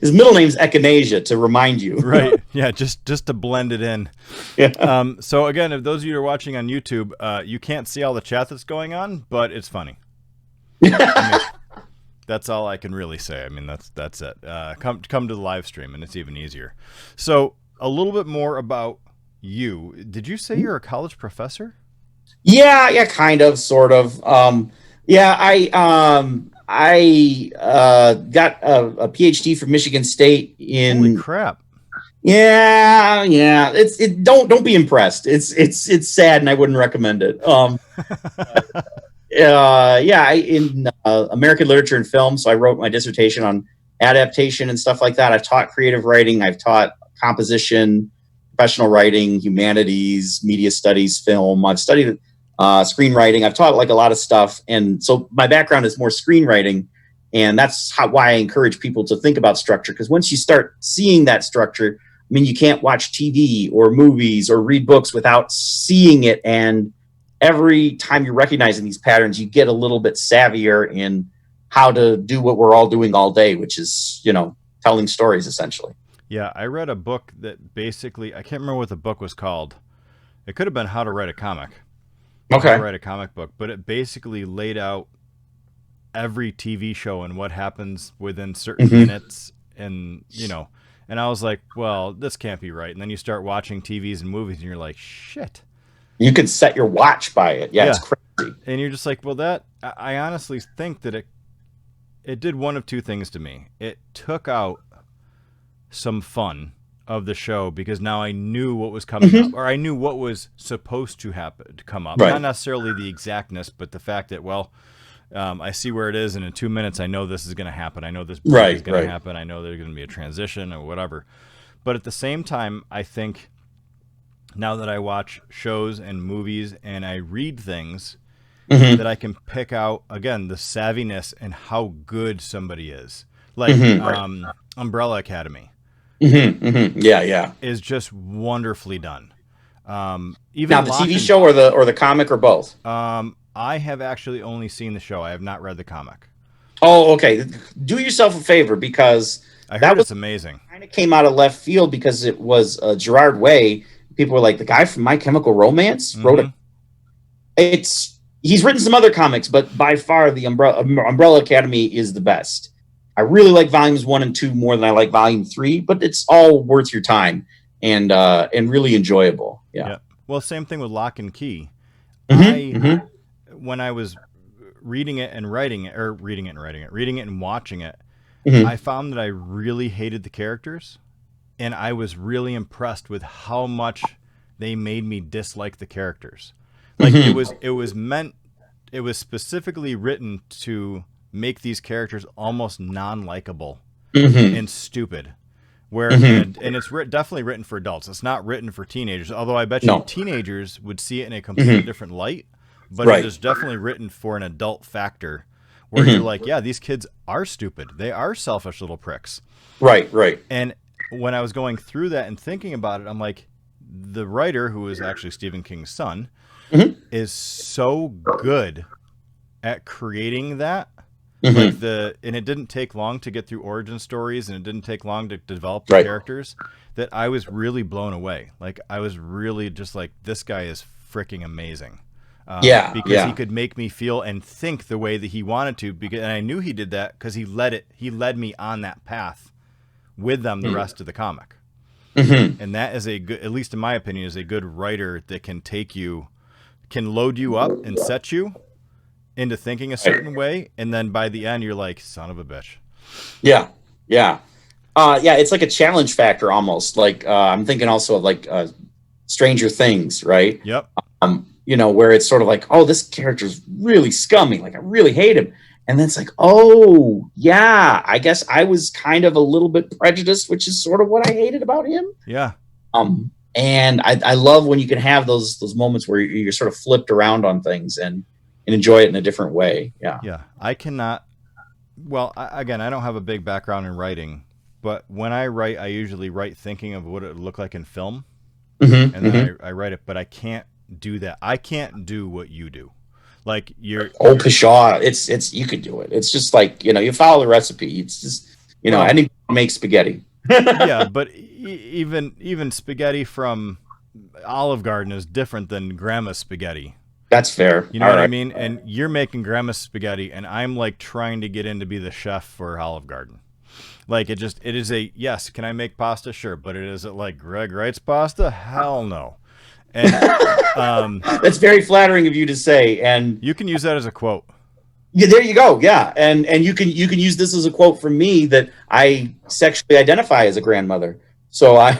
His middle name's Echinacea, to remind you. Right. Yeah, just to blend it in. Yeah. So again, if those of you who are watching on YouTube, you can't see all the chat that's going on, but it's funny. That's all I can really say. I mean, that's it. Come to the live stream, and it's even easier. So a little bit more about you. Did you say you're a college professor? Yeah, kind of, sort of. I got a PhD from Michigan State in. Holy crap! Yeah. Don't be impressed. It's sad, and I wouldn't recommend it. In American literature and film, so I wrote my dissertation on adaptation and stuff like that. I've taught creative writing. I've taught composition, professional writing, humanities, media studies, film. I've studied screenwriting. I've taught like a lot of stuff. And so my background is more screenwriting. And that's why I encourage people to think about structure. Because once you start seeing that structure, I mean, you can't watch TV or movies or read books without seeing it. And every time you're recognizing these patterns, you get a little bit savvier in how to do what we're all doing all day, which is, telling stories essentially. Yeah, I read a book that basically, I can't remember what the book was called. It could have been How to Write a Comic. Okay. How to Write a Comic book, but it basically laid out every TV show and what happens within certain minutes, and and I was like, well, this can't be right. And then you start watching TVs and movies, and you're like, shit. You can set your watch by it. Yeah, it's crazy. And you're just like, well, I honestly think that it did one of two things to me. It took out some fun of the show because now I knew what was coming up, or I knew what was supposed to come up. Right. Not necessarily the exactness, but the fact that, I see where it is, and in 2 minutes I know this is going to happen. I know this is going to happen. I know there's going to be a transition or whatever. But at the same time, I think now that I watch shows and movies and I read things, that I can pick out, again, the savviness and how good somebody is. Like Umbrella Academy. Yeah. Is just wonderfully done. Even now, the TV show or the comic or both? I have actually only seen the show. I have not read the comic. Oh, okay. Do yourself a favor, because I heard it's amazing. Kind of came out of left field because it was Gerard Way. People were like, the guy from My Chemical Romance wrote it's he's written some other comics, but by far the Umbrella Academy is the best. I really like volumes 1 and 2 more than I like volume 3, but it's all worth your time and really enjoyable. Yeah. Well, same thing with Lock and Key. When I was reading it and writing it, or reading it and watching it, I found that I really hated the characters, and I was really impressed with how much they made me dislike the characters. Like it was specifically written to make these characters almost non-likable and stupid. Where and it's definitely written for adults. It's not written for teenagers. Although I bet you teenagers would see it in a completely different light. But it is definitely written for an adult factor, where you're like, yeah, these kids are stupid. They are selfish little pricks. Right. And when I was going through that and thinking about it, I'm like, the writer, who is actually Stephen King's son, is so good at creating that. Like and it didn't take long to get through origin stories, and it didn't take long to develop the characters, that I was really blown away. Like, I was really just like, this guy is freaking amazing. Because he could make me feel and think the way that he wanted to, and I knew he did that because he led me on that path with them the rest of the comic. And that is a good, at least in my opinion, is a good writer that can load you up and set you into thinking a certain way, and then by the end you're like, son of a bitch. Yeah. It's like a challenge factor almost. Like I'm thinking also of like Stranger Things, right? Yep. Where it's sort of like, oh, this character's really scummy, like I really hate him, and then it's like, oh yeah, I guess I was kind of a little bit prejudiced, which is sort of what I hated about him. Yeah. And I love when you can have those moments where you're sort of flipped around on things and enjoy it in a different way. Yeah. I cannot. Well, I don't have a big background in writing, but when I write, I usually write thinking of what it would look like in film, and then I write it. But I can't do that. I can't do what you do. Like Pshaw, it's you could do it. It's just like, you follow the recipe. It's just anyone makes spaghetti. Yeah, but even spaghetti from Olive Garden is different than grandma's spaghetti. That's fair. You know what I mean? And you're making grandma's spaghetti, and I'm like trying to get in to be the chef for Olive Garden. Like it is yes, can I make pasta? Sure. But is it like Greg Wright's pasta? Hell no. And that's very flattering of you to say. And you can use that as a quote. Yeah, there you go. Yeah. And you can use this as a quote from me that I sexually identify as a grandmother. So I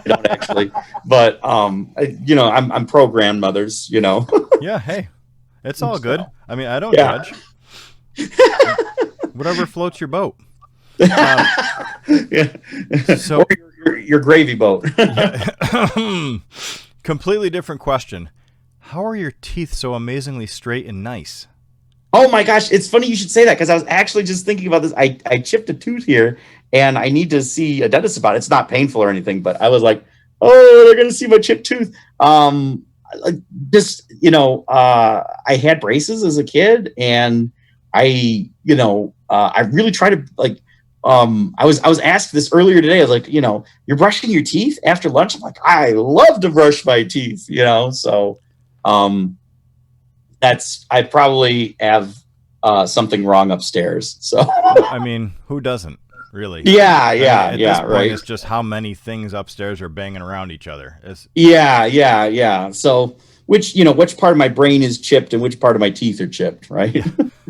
don't actually, but I'm pro grandmothers, Yeah, hey, it's all good. I mean, I don't judge. Whatever floats your boat. So or your gravy boat. Completely different question. How are your teeth so amazingly straight and nice? Oh my gosh, it's funny you should say that, because I was actually just thinking about this. I chipped a tooth here, and I need to see a dentist about it. It's not painful or anything, but I was like, oh, they're gonna see my chipped tooth. I had braces as a kid, and I really try to like. I was asked this earlier today. I was like, you're brushing your teeth after lunch. I'm like, I love to brush my teeth. So. I probably have something wrong upstairs. So I mean, who doesn't really? Yeah, at this point, right. It's just how many things upstairs are banging around each other. Yeah. So which part of my brain is chipped and which part of my teeth are chipped, right? Yeah,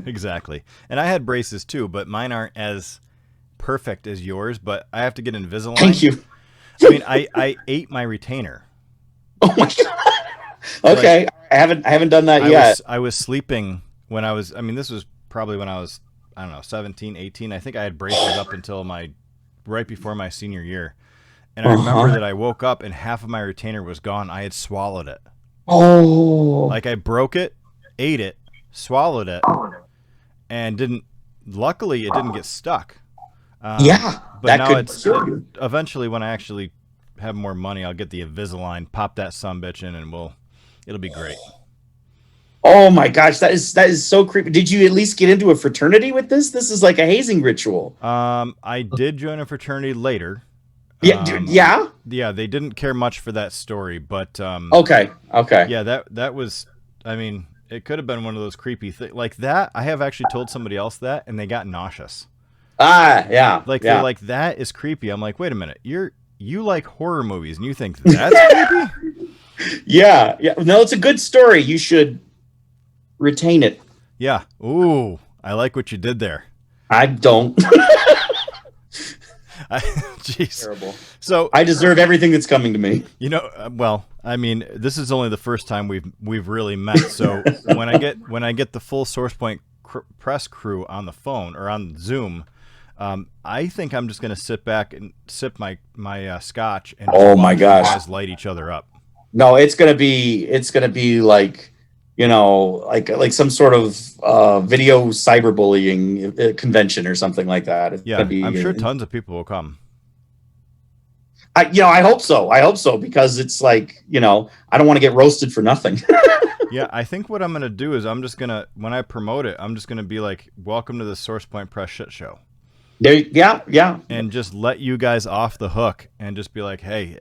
exactly. And I had braces too, but mine aren't as perfect as yours. But I have to get Invisalign. Thank you. I mean, I ate my retainer. Oh my god. Okay, like, I haven't done that yet. I was sleeping when I was. I mean, this was probably when I was, I don't know, 17, 18. I think I had braces up until right before my senior year, and I remember that I woke up and half of my retainer was gone. I had swallowed it. Oh, like I broke it, ate it, swallowed it, and didn't. Luckily, it didn't get stuck. But now eventually when I actually have more money, I'll get the Invisalign, pop that sumbitch in, and it'll be great. Oh my gosh, that is so creepy. Did you at least get into a fraternity with this? This is like a hazing ritual. I did join a fraternity later. Yeah. Yeah, they didn't care much for that story, but okay. Yeah, that was. I mean, It could have been one of those creepy things like that. I have actually told somebody else that, and they got nauseous. Yeah. They're like, that is creepy. I'm like, wait a minute, you like horror movies, and you think that's creepy? Yeah. No, it's a good story. You should retain it. Yeah. Ooh, I like what you did there. I don't. Jeez. Terrible. So I deserve everything that's coming to me. Well, I mean, this is only the first time we've really met. So when I get the full SourcePoint press crew on the phone or on Zoom, I think I'm just going to sit back and sip my scotch and oh my gosh, you guys light each other up. No, it's gonna be like, like some sort of video cyberbullying convention or something like that. Yeah, I'm sure tons of people will come. I hope so. I hope so, because it's like, I don't want to get roasted for nothing. Yeah, I think what I'm going to do is when I promote it, I'm just going to be like, welcome to the SourcePoint Press shit show. Yeah. And just let you guys off the hook and just be like, hey,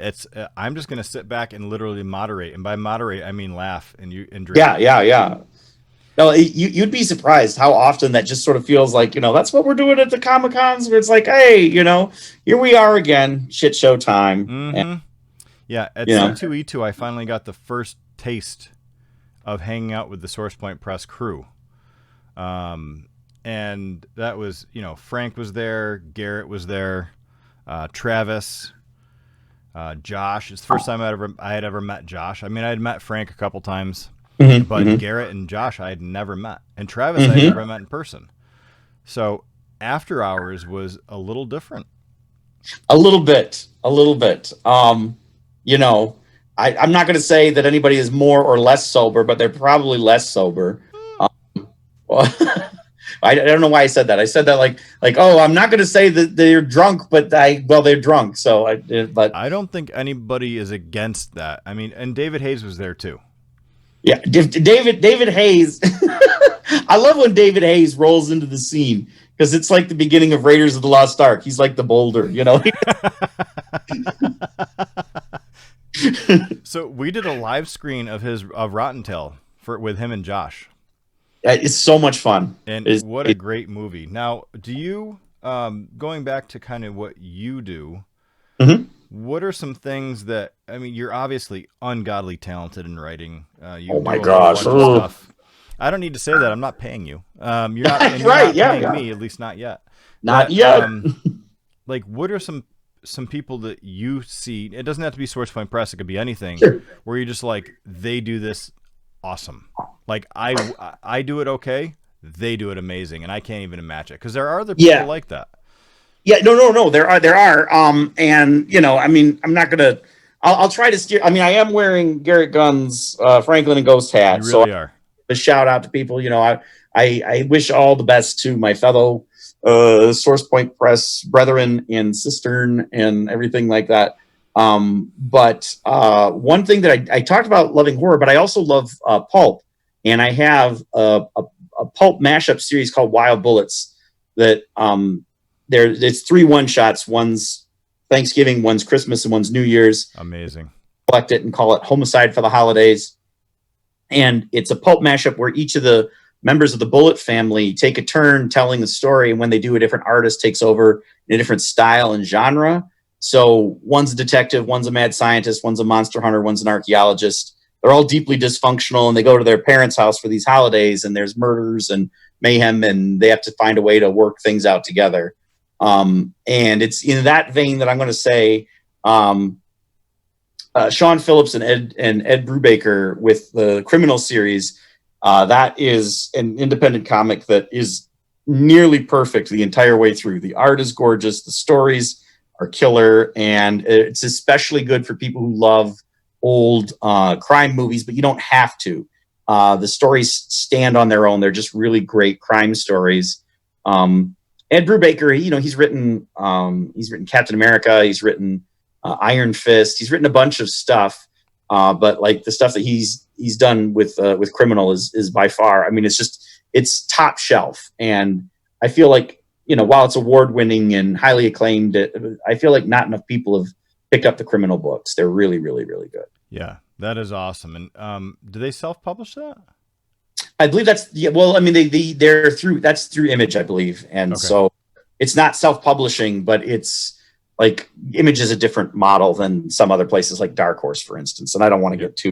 I'm just going to sit back and literally moderate. And by moderate, I mean laugh and drink. Yeah. No, you'd be surprised how often that just sort of feels like, that's what we're doing at the Comic-Cons. Where it's like, hey, here we are again, shit show time. Mm-hmm. And, yeah, at C2E2, I finally got the first taste of hanging out with the SourcePoint Press crew. And that was, Frank was there, Garrett was there, Travis, Josh. It's the first time I had ever met Josh. I mean, I had met Frank a couple times, but Garrett and Josh I had never met, and Travis I had never met in person. So after hours was a little different. A little bit. I'm not going to say that anybody is more or less sober, but they're probably less sober. I don't know why I said that. I said that like, oh, I'm not going to say that they're drunk, but they're drunk. So I don't think anybody is against that. I mean, and David Hayes was there too. Yeah, David Hayes. I love when David Hayes rolls into the scene, because it's like the beginning of Raiders of the Lost Ark. He's like the boulder, So we did a live screen of Rotten Tail with him and Josh. It's so much fun. And what a great movie. Now, do you, going back to kind of what you do, what are some things that, I mean, you're obviously ungodly talented in writing. Oh my gosh. Stuff. I don't need to say that. I'm not paying you. You're not, and right, you're not paying me, at least not yet. Not yet. Like, what are some people that you see? It doesn't have to be SourcePoint Press. It could be anything. Sure. Where you're just like, they do this awesome. Like I do it okay, they do it amazing, and I can't even match it, because there are other people like that. Yeah, no, there are. And I mean, I'm not gonna. I'll try to steer. I mean, I am wearing Garrett Gunn's Franklin and Ghost hat. You really are. A shout out to people. I wish all the best to my fellow SourcePoint Press brethren and cistern and everything like that. But one thing that I talked about loving horror, but I also love pulp. And I have a pulp mashup series called Wild Bullets that it's 3 one-shots. One's Thanksgiving, one's Christmas, and one's New Year's. Amazing. Collect it and call it Homicide for the Holidays. And it's a pulp mashup where each of the members of the Bullet family take a turn telling the story. And when they do, a different artist takes over in a different style and genre. So one's a detective, one's a mad scientist, one's a monster hunter, one's an archaeologist. They're all deeply dysfunctional, and they go to their parents' house for these holidays, and there's murders and mayhem, and they have to find a way to work things out together. And it's in that vein that I'm going to say Sean Phillips and Ed Brubaker with the Criminal series. That is an independent comic that is nearly perfect the entire way through. The art is gorgeous. The stories are killer, and it's especially good for people who love old crime movies, but you don't have to. The stories stand on their own. They're just really great crime stories. Ed Brubaker, he's written Captain America. He's written Iron Fist. He's written a bunch of stuff, but like the stuff that he's done with Criminal is by far. I mean, it's top shelf, and I feel like while it's award winning and highly acclaimed, I feel like not enough people have picked up the Criminal books. They're really, really, really good. Yeah, that is awesome. And do they self-publish that? I believe that's well. I mean, they're that's through Image, I believe, and so it's not self-publishing, but it's like Image is a different model than some other places like Dark Horse, for instance. And I don't want to get too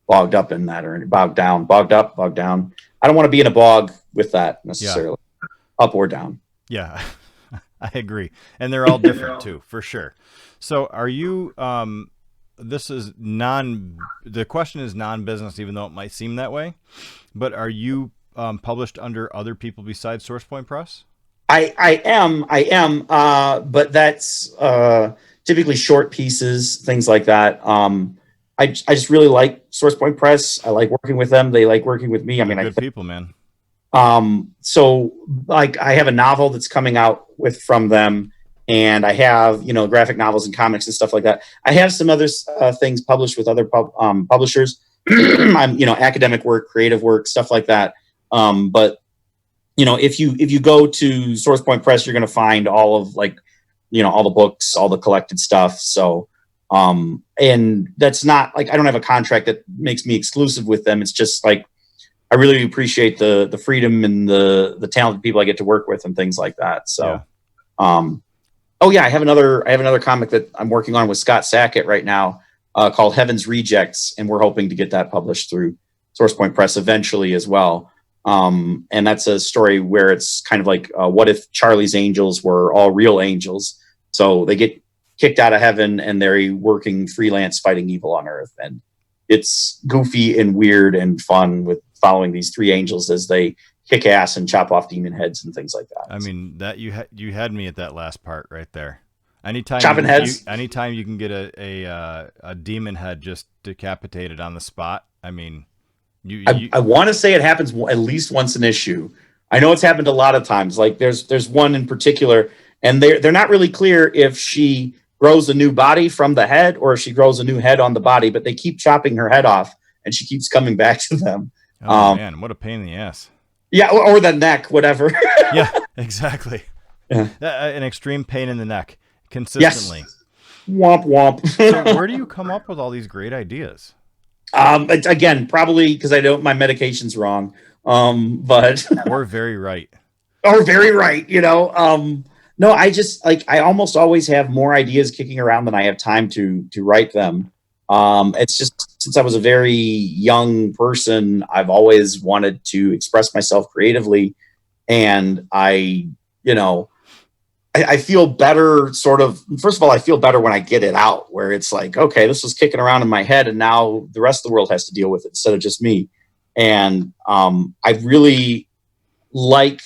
bogged up in that or bogged down. I don't want to be in a bog with that necessarily, up or down. Yeah, I agree, and they're all different too, for sure. So, are you? This is the question is non-business, even though it might seem that way. But are you published under other people besides SourcePoint Press? I am, but that's typically short pieces, things like that. I just really like SourcePoint Press. I like working with them. They like working with me. I mean, good people, man. So like I have a novel that's coming out from them. And I have, graphic novels and comics and stuff like that. I have some other things published with other publishers. I'm, academic work, creative work, stuff like that. But if you go to SourcePoint Press, you're going to find all of all the books, all the collected stuff. So, and that's not like I don't have a contract that makes me exclusive with them. It's just like I really appreciate the freedom and the talented people I get to work with and things like that. So, Oh yeah, I have another comic that I'm working on with Scott Sackett right now called Heaven's Rejects, and we're hoping to get that published through SourcePoint Press eventually as well. And that's a story where it's kind of like what if Charlie's angels were all real angels? So they get kicked out of heaven and they're working freelance fighting evil on Earth, and it's goofy and weird and fun with following these three angels as they kick ass and chop off demon heads and things like that. I mean, that you had me at that last part right there. Anytime chopping heads. Anytime you can get a demon head just decapitated on the spot. I mean, I want to say it happens at least once an issue. I know it's happened a lot of times. Like there's one in particular, and they're not really clear if she grows a new body from the head or if she grows a new head on the body, but they keep chopping her head off and she keeps coming back to them. Oh man, what a pain in the ass. Yeah, or the neck, whatever. Yeah, exactly. Yeah. An extreme pain in the neck, consistently. Yes. Womp womp. So where do you come up with all these great ideas? Again, probably because my medication's wrong. But or very right. Or very right, No, I just I almost always have more ideas kicking around than I have time to write them. It's just since I was a very young person, I've always wanted to express myself creatively, and I feel better first of all, I feel better when I get it out, where it's like, okay, this was kicking around in my head and now the rest of the world has to deal with it instead of just me. And I really like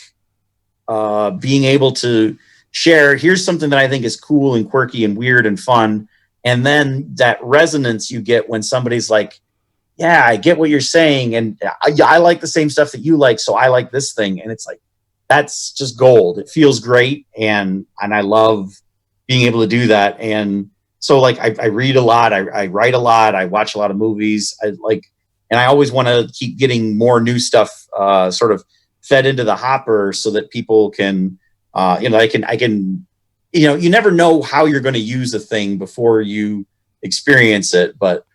being able to share, here's something that I think is cool and quirky and weird and fun. And then that resonance you get when somebody's like, yeah, I get what you're saying. And I like the same stuff that you like. So I like this thing. And it's like, that's just gold. It feels great. And I love being able to do that. And so I read a lot. I write a lot. I watch a lot of movies. And I always want to keep getting more new stuff sort of fed into the hopper so that people can, I can, you never know how you're going to use a thing before you experience it. But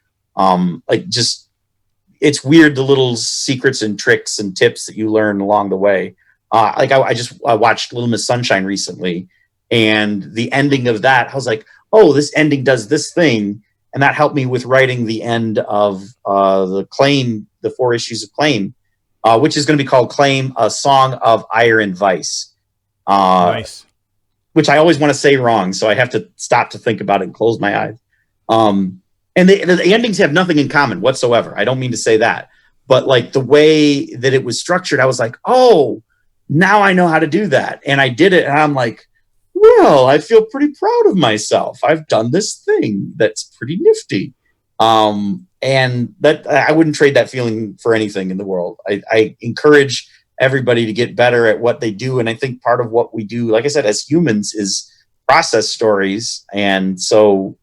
it's weird, the little secrets and tricks and tips that you learn along the way. I watched Little Miss Sunshine recently, and the ending of that, I was like, oh, this ending does this thing. And that helped me with writing the end of the 4 issues of Claim, which is going to be called Claim, A Song of Ire and Vice. Nice. Which I always want to say wrong, so I have to stop to think about it and close my eyes. And the endings have nothing in common whatsoever. I don't mean to say that. But the way that it was structured, I was like, oh, now I know how to do that. And I did it, and I'm like, well, I feel pretty proud of myself. I've done this thing that's pretty nifty. And that I wouldn't trade that feeling for anything in the world. I encourage everybody to get better at what they do. And I think part of what we do, like I said, as humans, is process stories. And so,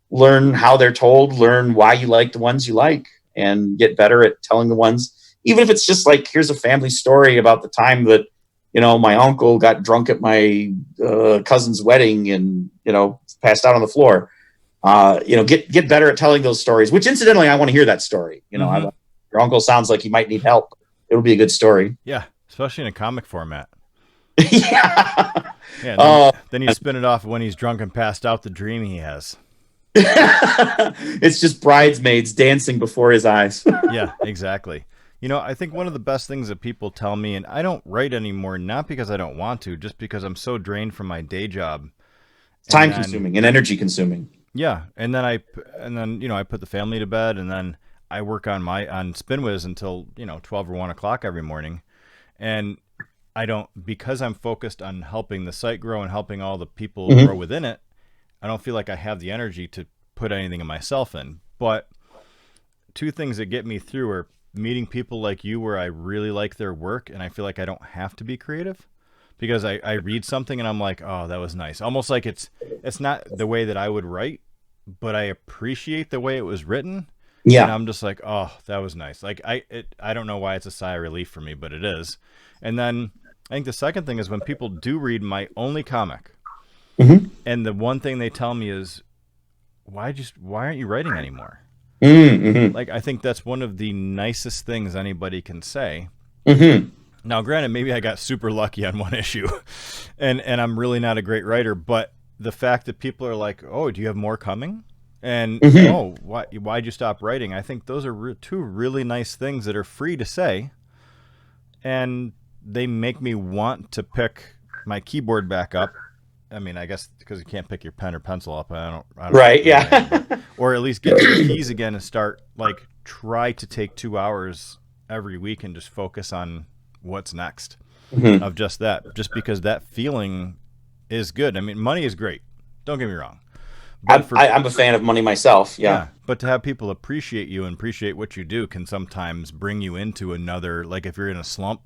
learn how they're told, learn why you like the ones you like, and get better at telling the ones, even if it's just here's a family story about the time that, my uncle got drunk at my cousin's wedding and, passed out on the floor. Get better at telling those stories, which incidentally, I want to hear that story. Your uncle sounds like he might need help. it'll be a good story. Yeah, especially in a comic format. Yeah. Yeah. Then you spin it off when he's drunk and passed out. The dream he has. It's just bridesmaids dancing before his eyes. Yeah, exactly. I think one of the best things that people tell me, and I don't write anymore, not because I don't want to, just because I'm so drained from my day job. Time consuming and energy consuming. Yeah, and then I put the family to bed, and then I work on SpinWiz until 12 or 1 o'clock every morning, and because I'm focused on helping the site grow and helping all the people grow within it. I don't feel like I have the energy to put anything of myself in. But two things that get me through are meeting people like you where I really like their work and I feel like I don't have to be creative because I read something and I'm like, oh, that was nice. Almost like it's not the way that I would write, but I appreciate the way it was written. Yeah. And I'm just like, oh, that was nice. Like I don't know why it's a sigh of relief for me, but it is. And then I think the second thing is when people do read my only comic, and the one thing they tell me is, why aren't you writing anymore? Like, I think that's one of the nicest things anybody can say. Now, granted, maybe I got super lucky on one issue and I'm really not a great writer, but the fact that people are like, oh, do you have more coming? And, oh, why'd you stop writing? I think those are two really nice things that are free to say. And they make me want to pick my keyboard back up. I mean, I guess because you can't pick your pen or pencil up. I don't right. Yeah. Or at least get to the keys again and start try to take 2 hours every week and just focus on what's next of just because that feeling is good. I mean, money is great. Don't get me wrong. But I'm a fan of money myself. Yeah. But to have people appreciate you and appreciate what you do can sometimes bring you into another, like if you're in a slump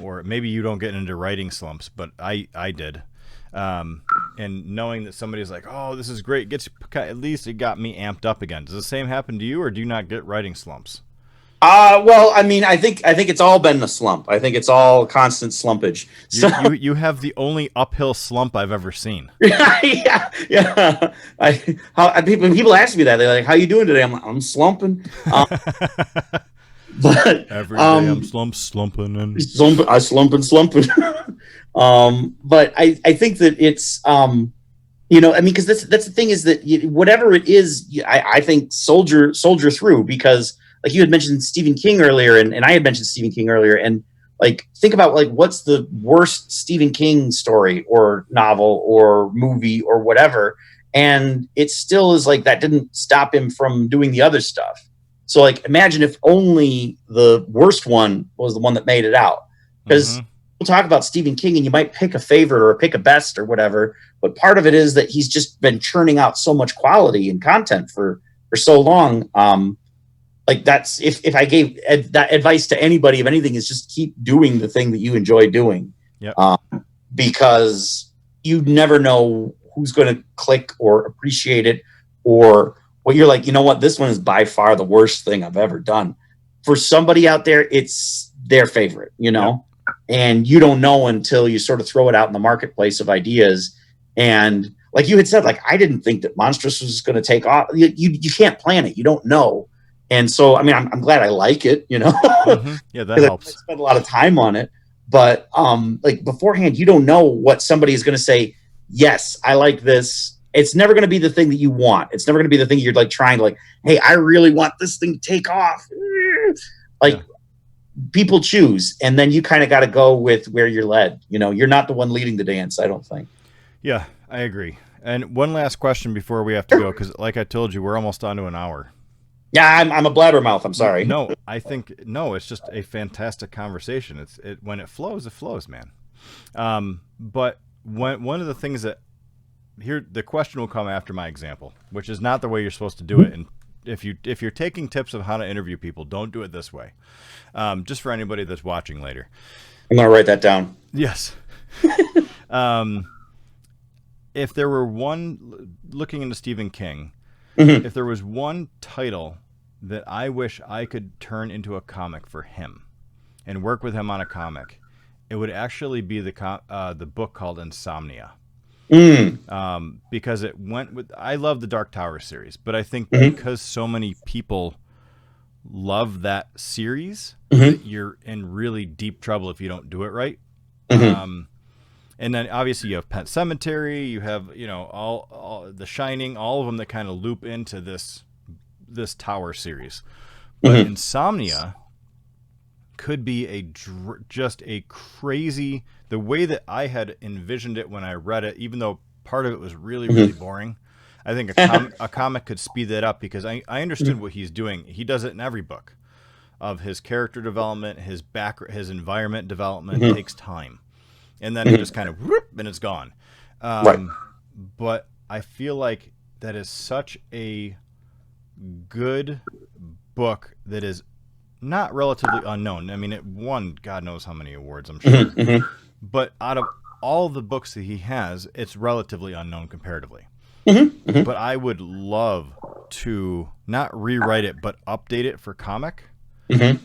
or maybe you don't get into writing slumps, but I did. And knowing that somebody's like, oh, this is great, at least it got me amped up again. Does the same happen to you, or do you not get writing slumps? Well, I mean, I think it's all been a slump. I think it's all constant slumpage. So, you have the only uphill slump I've ever seen. yeah. People ask me that, they're like, "How you doing today?" I'm like, "I'm slumping." But every day I'm slumping and slumping. But I think that it's I mean, because that's the thing is that whatever it is, I think soldier through, because like you had mentioned Stephen King earlier, and I had mentioned Stephen King earlier, and like think about like what's the worst Stephen King story or novel or movie or whatever, and it still is like that didn't stop him from doing the other stuff. So like imagine if only the worst one was the one that made it out, because we'll talk about Stephen King and you might pick a favorite or pick a best or whatever, but part of it is that he's just been churning out so much quality and content for so long. Like that's if I gave that advice to anybody, if anything, is just keep doing the thing that you enjoy doing. Yep. Because you never know who's going to click or appreciate it, or what you're like, you know what, this one is by far the worst thing I've ever done. For somebody out there, it's their favorite, and you don't know until you sort of throw it out in the marketplace of ideas. And like you had said, like, I didn't think that Monstrous was going to take off. You can't plan it. You don't know. And so, I mean, I'm glad I like it, Yeah, that helps. I spent a lot of time on it, but like beforehand, you don't know what somebody is going to say. Yes, I like this. It's never going to be the thing that you want. It's never going to be the thing you're like trying to like, hey, I really want this thing to take off. Like people choose, and then you kind of got to go with where you're led. You're not the one leading the dance, I don't think. Yeah, I agree. And one last question before we have to go, because like I told you, we're almost on to an hour. Yeah, I'm a blabbermouth. I'm sorry. No, it's just a fantastic conversation. When it flows, man. But one of the things that here, the question will come after my example, which is not the way you're supposed to do it. And if you're taking tips of how to interview people, don't do it this way. Just for anybody that's watching later. I'm gonna write that down. Yes. If there were looking into Stephen King, if there was one title that I wish I could turn into a comic for him and work with him on a comic, it would actually be the book called Insomnia. Because it went with, I love the Dark Tower series, but I think because so many people love that series, Mm-hmm. you're in really deep trouble if you don't do it right. Mm-hmm. And then obviously you have Pet Cemetery, you have, you know, all The Shining, all of them that kind of loop into this Tower series. But Mm-hmm. Insomnia could be just a crazy, the way that I had envisioned it when I read it, even though part of it was really, really boring. I think a comic could speed that up, because I understood what he's doing. He does it in every book of his character development, his environment development takes time. And then it just kind of whoop, and it's gone. Right. But I feel like that is such a good book that is not relatively unknown. I mean, it won God knows how many awards, I'm sure. Mm-hmm. But out of all the books that he has, it's relatively unknown comparatively. Mm-hmm. Mm-hmm. But I would love to not rewrite it, but update it for comic. Mm-hmm.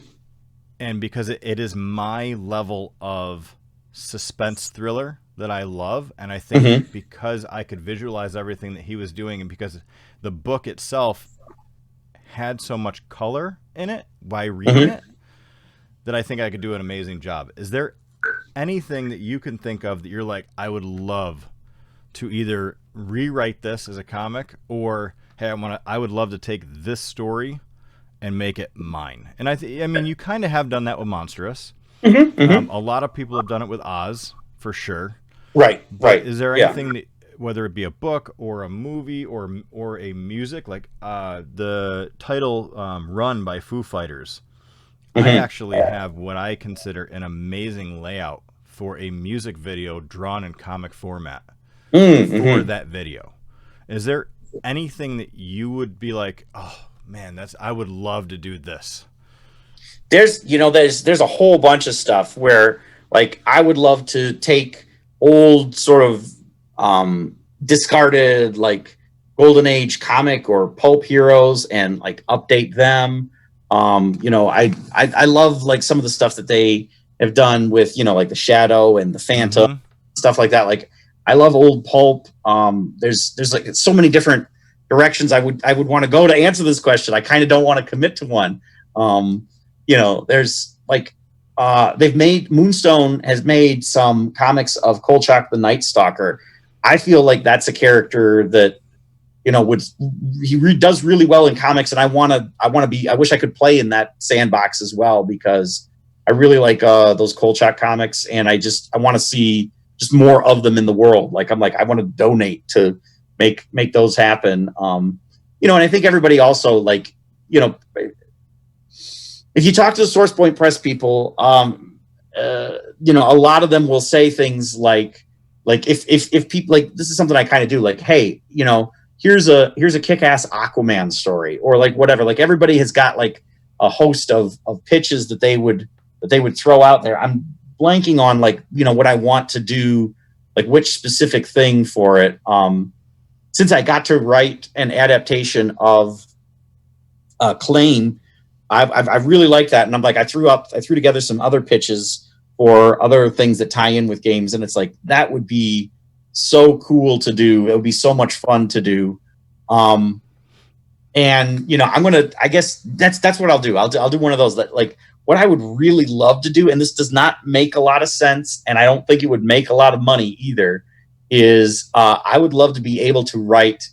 And because it is my level of suspense thriller that I love. And I think because I could visualize everything that he was doing, and because the book itself had so much color in it by reading it, that I think I could do an amazing job. Is there anything that you can think of that you're like, I would love to either rewrite this as a comic, or hey, I would love to take this story and make it mine? And I mean, you kind of have done that with Monstrous. A lot of people have done it with Oz, for sure. Right. Right. Is there anything that, whether it be a book or a movie or a music, like the title Run by Foo Fighters, I actually have what I consider an amazing layout for a music video drawn in comic format for that video. Is there anything that you would be like, oh man, I would love to do this? There's a whole bunch of stuff where, like, I would love to take old sort of discarded, like, golden age comic or pulp heroes and, like, update them. I love, like, some of the stuff that they have done with, like, the Shadow and the Phantom, stuff like that. Like, I love old pulp. There's like so many different directions I would want to go to answer this question. I kind of don't want to commit to one. There's like Moonstone has made some comics of Kolchak the Night Stalker. I feel like that's a character that does really well in comics, and I wish I could play in that sandbox as well, because I really like those Kolchak comics, and I want to see just more of them in the world. Like, I want to donate to make those happen. And I think everybody also, like, if you talk to the Source Point Press people, a lot of them will say things like if people, like, this is something I kind of do, like, hey, here's a kick-ass Aquaman story, or like whatever. Like, everybody has got like a host of pitches that they would throw out there. I'm blanking on, like, what I want to do, like which specific thing for it. Since I got to write an adaptation of Claim, I've really liked that, and I'm like, I threw together some other pitches for other things that tie in with games, and it's like, that would be so cool to do. It would be so much fun to do. I guess that's what I'll do. I'll do one of those that, like, what I would really love to do, and this does not make a lot of sense, and I don't think it would make a lot of money either, is I would love to be able to write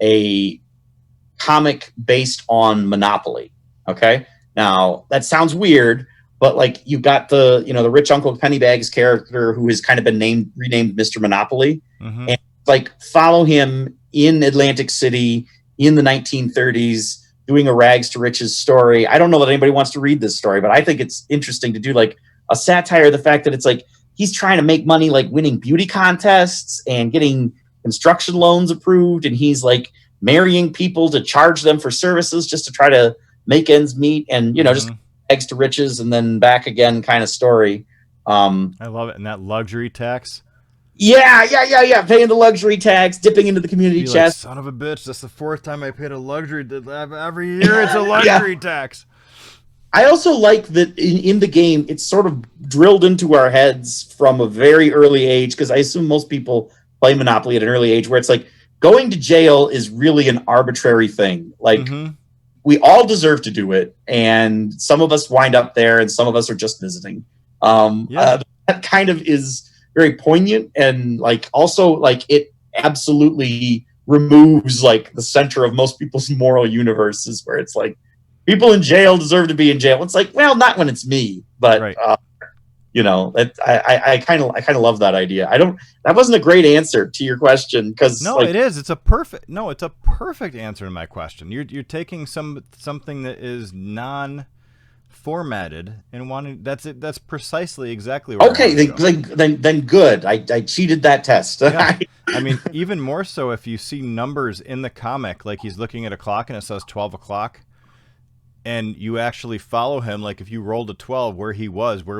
a comic based on Monopoly. Okay. Now that sounds weird, but like, you got the rich Uncle Pennybags character who has kind of been renamed Mr. Monopoly, and like, follow him in Atlantic City in the 1930s doing a rags to riches story. I don't know that anybody wants to read this story, but I think it's interesting to do, like, a satire of the fact that it's like, he's trying to make money, like winning beauty contests and getting construction loans approved, and he's like marrying people to charge them for services just to try to make ends meet, and just eggs to riches and then back again kind of story. I love it. And that luxury tax. Yeah. Paying the luxury tax, dipping into the community chest. Like, son of a bitch, that's the fourth time I paid a luxury. Every year it's a luxury tax. I also like that in the game, it's sort of drilled into our heads from a very early age, because I assume most people play Monopoly at an early age, where it's like, going to jail is really an arbitrary thing. Like, we all deserve to do it, and some of us wind up there, and some of us are just visiting. That kind of is very poignant, and like also like it absolutely removes like the center of most people's moral universes, where it's like people in jail deserve to be in jail. It's like, well, not when it's me, but right. you know, I kind of love that idea. That wasn't a great answer to your question, because no, it is. It's a perfect answer to my question. You're taking something that is non-formatted and wanting that's precisely exactly what okay. Then good. I cheated that test. Yeah. I mean, even more so if you see numbers in the comic, like he's looking at a clock and it says 12 o'clock. And you actually follow him, like if you rolled a 12, where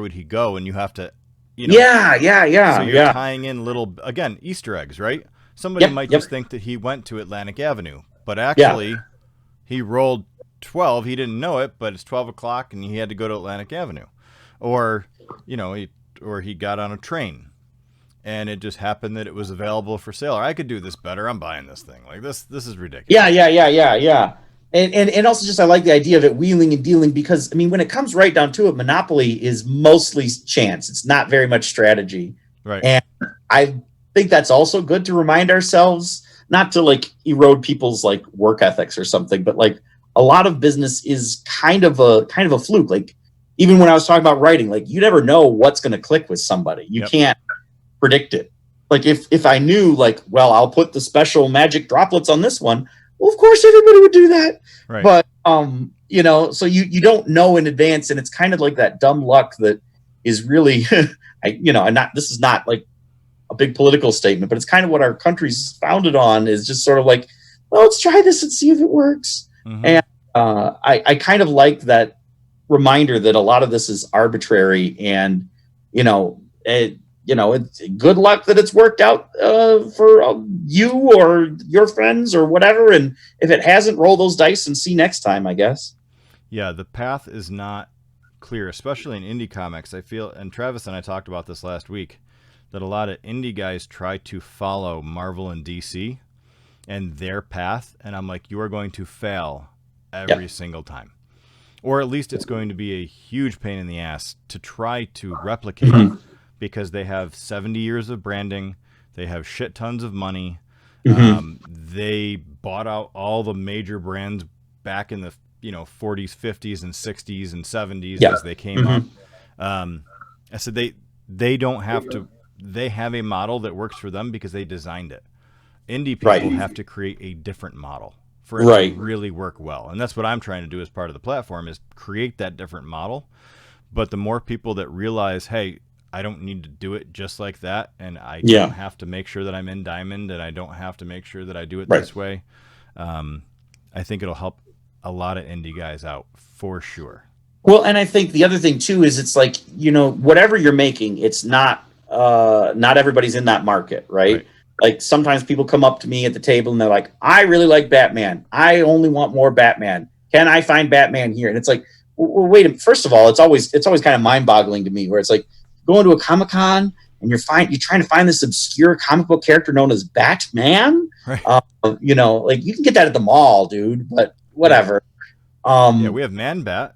would he go? And you have to, you know. Yeah. So you're tying in little, again, Easter eggs, right? Somebody might just think that he went to Atlantic Avenue, but actually he rolled 12. He didn't know it, but it's 12 o'clock and he had to go to Atlantic Avenue. Or, you know, he got on a train and it just happened that it was available for sale. Or I could do this better. I'm buying this thing. Like this is ridiculous. Yeah. And also just I like the idea of it wheeling and dealing, because I mean, when it comes right down to it, Monopoly is mostly chance. It's not very much strategy. Right. And I think that's also good to remind ourselves, not to like erode people's like work ethics or something, but like a lot of business is kind of a fluke. Like even when I was talking about writing, like you never know what's going to click with somebody. You can't predict it. Like if I knew like, well, I'll put the special magic droplets on this one. Well, of course, everybody would do that. Right. But, you know, so you don't know in advance. And it's kind of like that dumb luck that is really, this is not like a big political statement, but it's kind of what our country's founded on, is just sort of like, well, let's try this and see if it works. Mm-hmm. And I kind of like that reminder that a lot of this is arbitrary, and, it's good luck that it's worked out for you or your friends or whatever. And if it hasn't, roll those dice and see next time, I guess. Yeah, the path is not clear, especially in indie comics. I feel, and Travis and I talked about this last week, that a lot of indie guys try to follow Marvel and DC and their path. And I'm like, you are going to fail every single time. Or at least it's going to be a huge pain in the ass to try to replicate it. Because they have 70 years of branding, they have shit tons of money. They bought out all the major brands back in the 40s, 50s, and 60s and 70s as they came up. I said they don't have to. They have a model that works for them because they designed it. Indie people have to create a different model for it to really work well, and that's what I'm trying to do as part of the platform, is create that different model. But the more people that realize, hey, I don't need to do it just like that, and I don't have to make sure that I'm in Diamond, and I don't have to make sure that I do it this way. I think it'll help a lot of indie guys out for sure. Well, and I think the other thing too is it's like, whatever you're making, it's not everybody's in that market, right? Like sometimes people come up to me at the table and they're like, I really like Batman. I only want more Batman. Can I find Batman here? And it's like, well, wait a minute. First of all, it's always kind of mind boggling to me, where it's like, going to a Comic-Con and you're trying to find this obscure comic book character known as Batman. Right. Like you can get that at the mall, dude, but whatever. We have Man-Bat.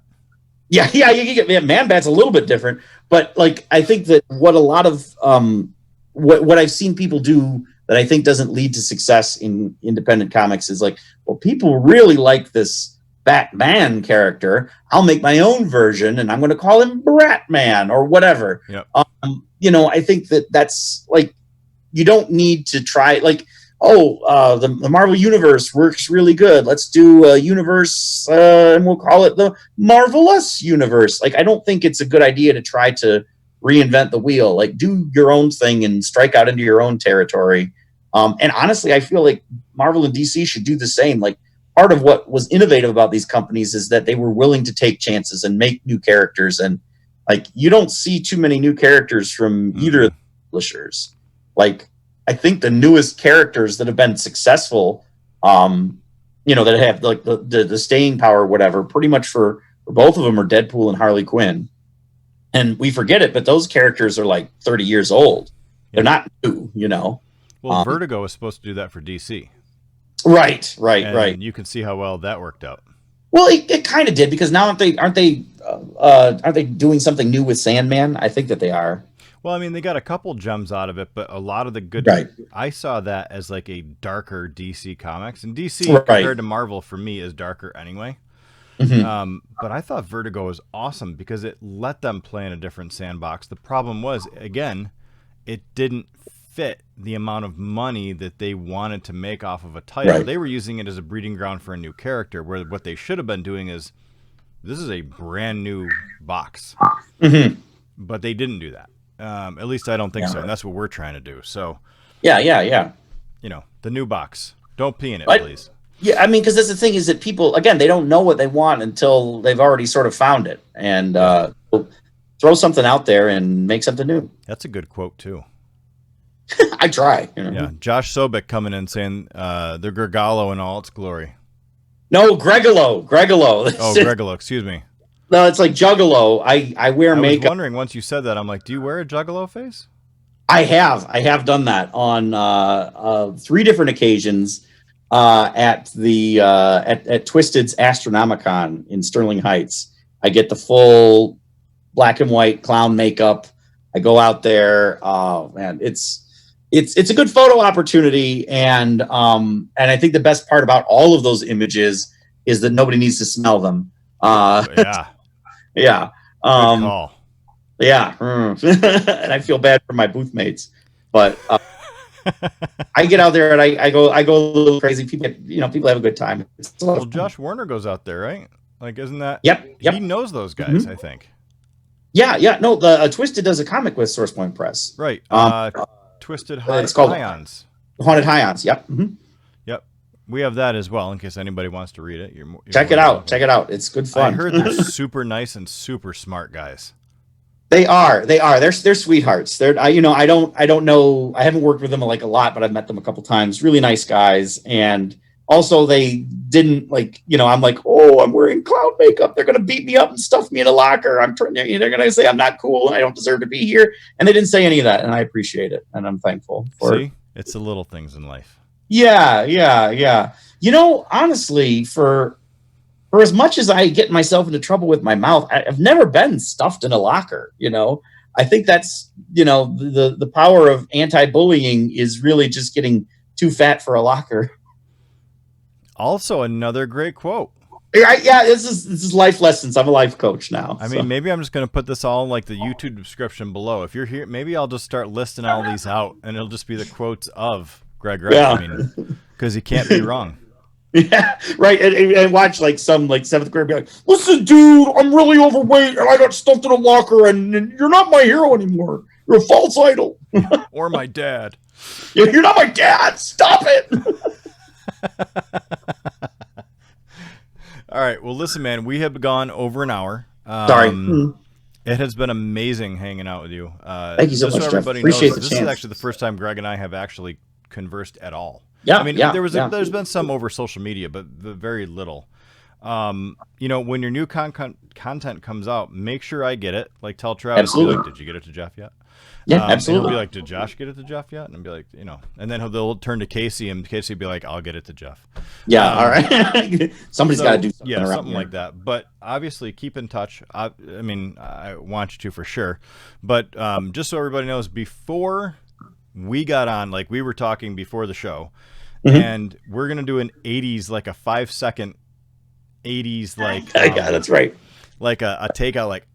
Yeah, you can get Man-Bat's a little bit different, but like I think that what a lot of what I've seen people do that I think doesn't lead to success in independent comics is like, well, people really like this Batman character. I'll make my own version and I'm going to call him Bratman or whatever. Yep. I think that's like, you don't need to try like, the Marvel universe works really good. Let's do a universe and we'll call it the Marvelous universe. Like, I don't think it's a good idea to try to reinvent the wheel. Like, do your own thing and strike out into your own territory. And honestly, I feel like Marvel and DC should do the same. Like, part of what was innovative about these companies is that they were willing to take chances and make new characters. And like, you don't see too many new characters from either of the publishers. Like, I think the newest characters that have been successful, that have like the staying power or whatever, pretty much for both of them are Deadpool and Harley Quinn. And we forget it, but those characters are like 30 years old. They're not new, Well, Vertigo was supposed to do that for DC. Right. You can see how well that worked out. Well, it kind of did, because now aren't they doing something new with Sandman? I think that they are. Well, I mean, they got a couple gems out of it, but a lot of the good. Right. I saw that as like a darker DC comics, and DC Right. compared to Marvel for me is darker anyway. Mm-hmm. But I thought Vertigo was awesome because it let them play in a different sandbox. The problem was, again, it didn't fit the amount of money that they wanted to make off of a title. Right. They were using it as a breeding ground for a new character, where what they should have been doing is, this is a brand new box. Mm-hmm. But they didn't do that. At least I don't think so, and that's what we're trying to do. So, Yeah. you know, the new box. Don't pee in it, But- please. Yeah, I mean, because that's the thing, is that people, again, they don't know what they want until they've already sort of found it. And throw something out there and make something new. That's a good quote, too. I try. You know? Yeah, Josh Sobek coming in saying the Gregalo in all its glory. No, Gregalo. Oh, Gregalo, excuse me. No, it's like Juggalo. I wear I was makeup. wondering, once you said that, I'm like, do you wear a Juggalo face? I have done that on 3 different occasions at the at Twisted's Astronomicon in Sterling Heights. I get the full black and white clown makeup. I go out there. Oh man, it's a good photo opportunity, and I think the best part about all of those images is that nobody needs to smell them. Yeah. Yeah. Good call. Yeah. And I feel bad for my booth mates, but I get out there and I go a little crazy. People have a good time. It's a lot of Well, fun. Josh Warner goes out there, right? Like, isn't that? Yep. He knows those guys, I think. Yeah. No, the Twisted does a comic with Source Point Press. Right. Twisted it's called- Hions. Haunted Hions. Yep. Mhm. Yep. We have that as well, in case anybody wants to read it. You're Check it out. Check it out. It's good fun. I heard they're super nice and super smart guys. They are. They're sweethearts. I don't know. I haven't worked with them like a lot, but I've met them a couple times. Really nice guys. And also they didn't I'm like, oh, I'm wearing clown makeup. They're going to beat me up and stuff me in a locker. They're going to say I'm not cool and I don't deserve to be here. And they didn't say any of that. And I appreciate it. And I'm thankful for See, it's the little things in life. Yeah. Honestly, for as much as I get myself into trouble with my mouth, I've never been stuffed in a locker. I think that's, the power of anti-bullying is really just getting too fat for a locker. Also, another great quote. Yeah, this is life lessons. I'm a life coach now. I mean, maybe I'm just going to put this all in like the YouTube description below. If you're here, maybe I'll just start listing all these out, and it'll just be the quotes of Greg Wright. Yeah. I mean, because he can't be wrong. Yeah, right. And watch some 7th grade be like, listen, dude, I'm really overweight and I got stuffed in a locker and you're not my hero anymore. You're a false idol. Or my dad. You're not my dad. Stop it. All right. Well, listen, man, we have gone over an hour. Sorry. It has been amazing hanging out with you. Thank you so much, Jeff. Everybody Appreciate knows, the this chance. is actually the first time Greg and I have actually conversed at all. Yeah, I mean, yeah, there's been some over social media, but very little. When your new content comes out, make sure I get it. Like, tell Travis, Absolutely. be like, did you get it to Jeff yet? Yeah, And absolutely. he'll be like, did Josh get it to Jeff yet? And I'll be like, and then they'll turn to Casey, and Casey will be like, I'll get it to Jeff. Yeah, all right. Somebody's got to do something around something here. like that. But obviously, keep in touch. I want you to for sure. But just so everybody knows, before we got on, like we were talking before the show, and we're gonna do an 80s, like a 5-second 80s, like Yeah, that's right. like a takeout, like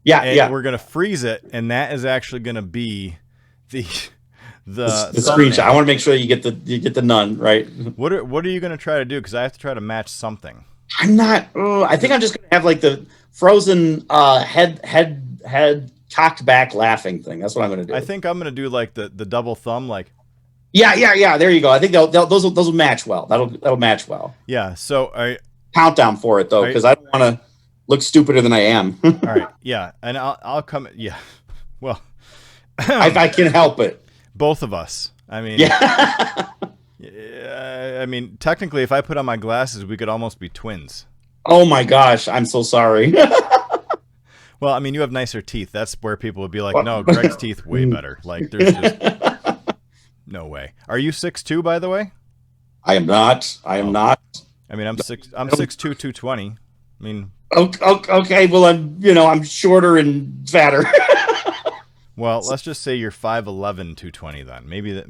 Yeah. we're gonna freeze it, and that is actually gonna be the The screenshot. I want to make sure you get the nun right. What are you gonna try to do? Because I have to try to match something. I'm not. I think I'm just gonna have like the Frozen head cocked back laughing thing. That's what I'm gonna do. I think I'm gonna do like the double thumb, like. Yeah. There you go. I think those will match well. That'll match well. Yeah. So Countdown for it though, because I don't want to look stupider than I am. all right. Yeah, and I'll come. Yeah. Well, if I can help it. both of us. I mean. Yeah. I mean, technically, if I put on my glasses, we could almost be twins. Oh my gosh, I'm so sorry. Well, I mean, you have nicer teeth. That's where people would be like, no, Greg's teeth way better. Like, there's just no way. Are you 6'2", by the way? I am not. I mean, I'm 6'2", 220. I mean, okay. Well, I'm shorter and fatter. well, let's just say you're 5'11", 220 then. Maybe that.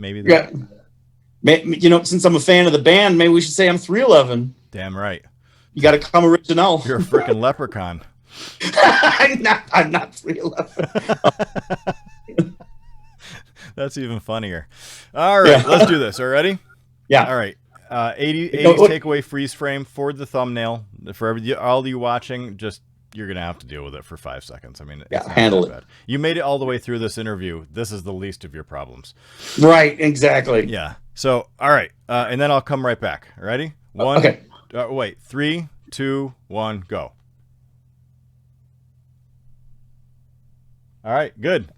Yeah. Since I'm a fan of the band, maybe we should say I'm 3'11". Damn right. You got to come original. You're a freaking leprechaun. I'm not 3'11". That's even funnier. All right, let's do this. Are you ready? Yeah. All right. 80s takeaway freeze frame for the thumbnail. For all you watching, just you're gonna have to deal with it for 5 seconds. I mean, yeah, it's not handle that it. bad. You made it all the way through this interview. This is the least of your problems. Right. Exactly. Yeah. So, all right, and then I'll come right back. Ready? One. Okay. Wait. 3, 2, 1, go. All right. Good.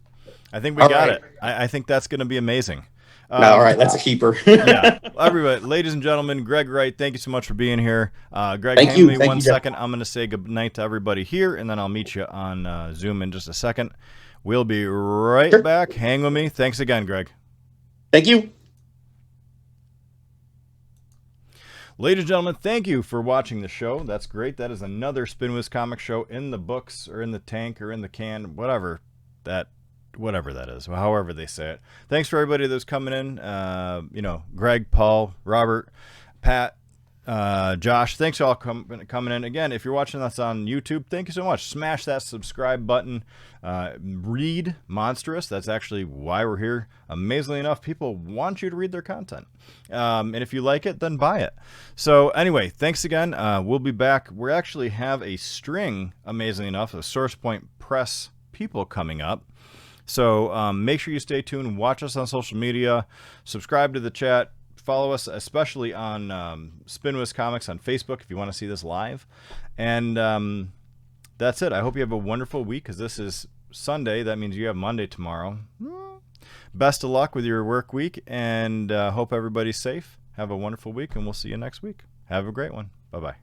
I think we got it. I think that's going to be amazing. All right, that's a keeper. Yeah. Everybody, ladies and gentlemen, Greg Wright, thank you so much for being here. Greg, Thank hang you. with me Thank one you, second. I'm going to say good night to everybody here, and then I'll meet you on Zoom in just a second. We'll be right back. Hang with me. Thanks again, Greg. Thank you. Ladies and gentlemen, thank you for watching the show. That's great. That is another Spinwiz comic show in the books or in the tank or in the can, whatever that is, however they say it. Thanks for everybody that's coming in. Greg, Paul, Robert, Pat, Josh. Thanks all coming in. Again, if you're watching us on YouTube, thank you so much. Smash that subscribe button. Read Monstrous. That's actually why we're here. Amazingly enough, people want you to read their content. And if you like it, then buy it. So anyway, thanks again. We'll be back. We actually have a string, amazingly enough, of Source Point Press people coming up. So make sure you stay tuned. Watch us on social media. Subscribe to the chat. Follow us, especially on Spinwiz Comics on Facebook if you want to see this live. And that's it. I hope you have a wonderful week because this is Sunday. That means you have Monday tomorrow. Best of luck with your work week, and hope everybody's safe. Have a wonderful week, and we'll see you next week. Have a great one. Bye-bye.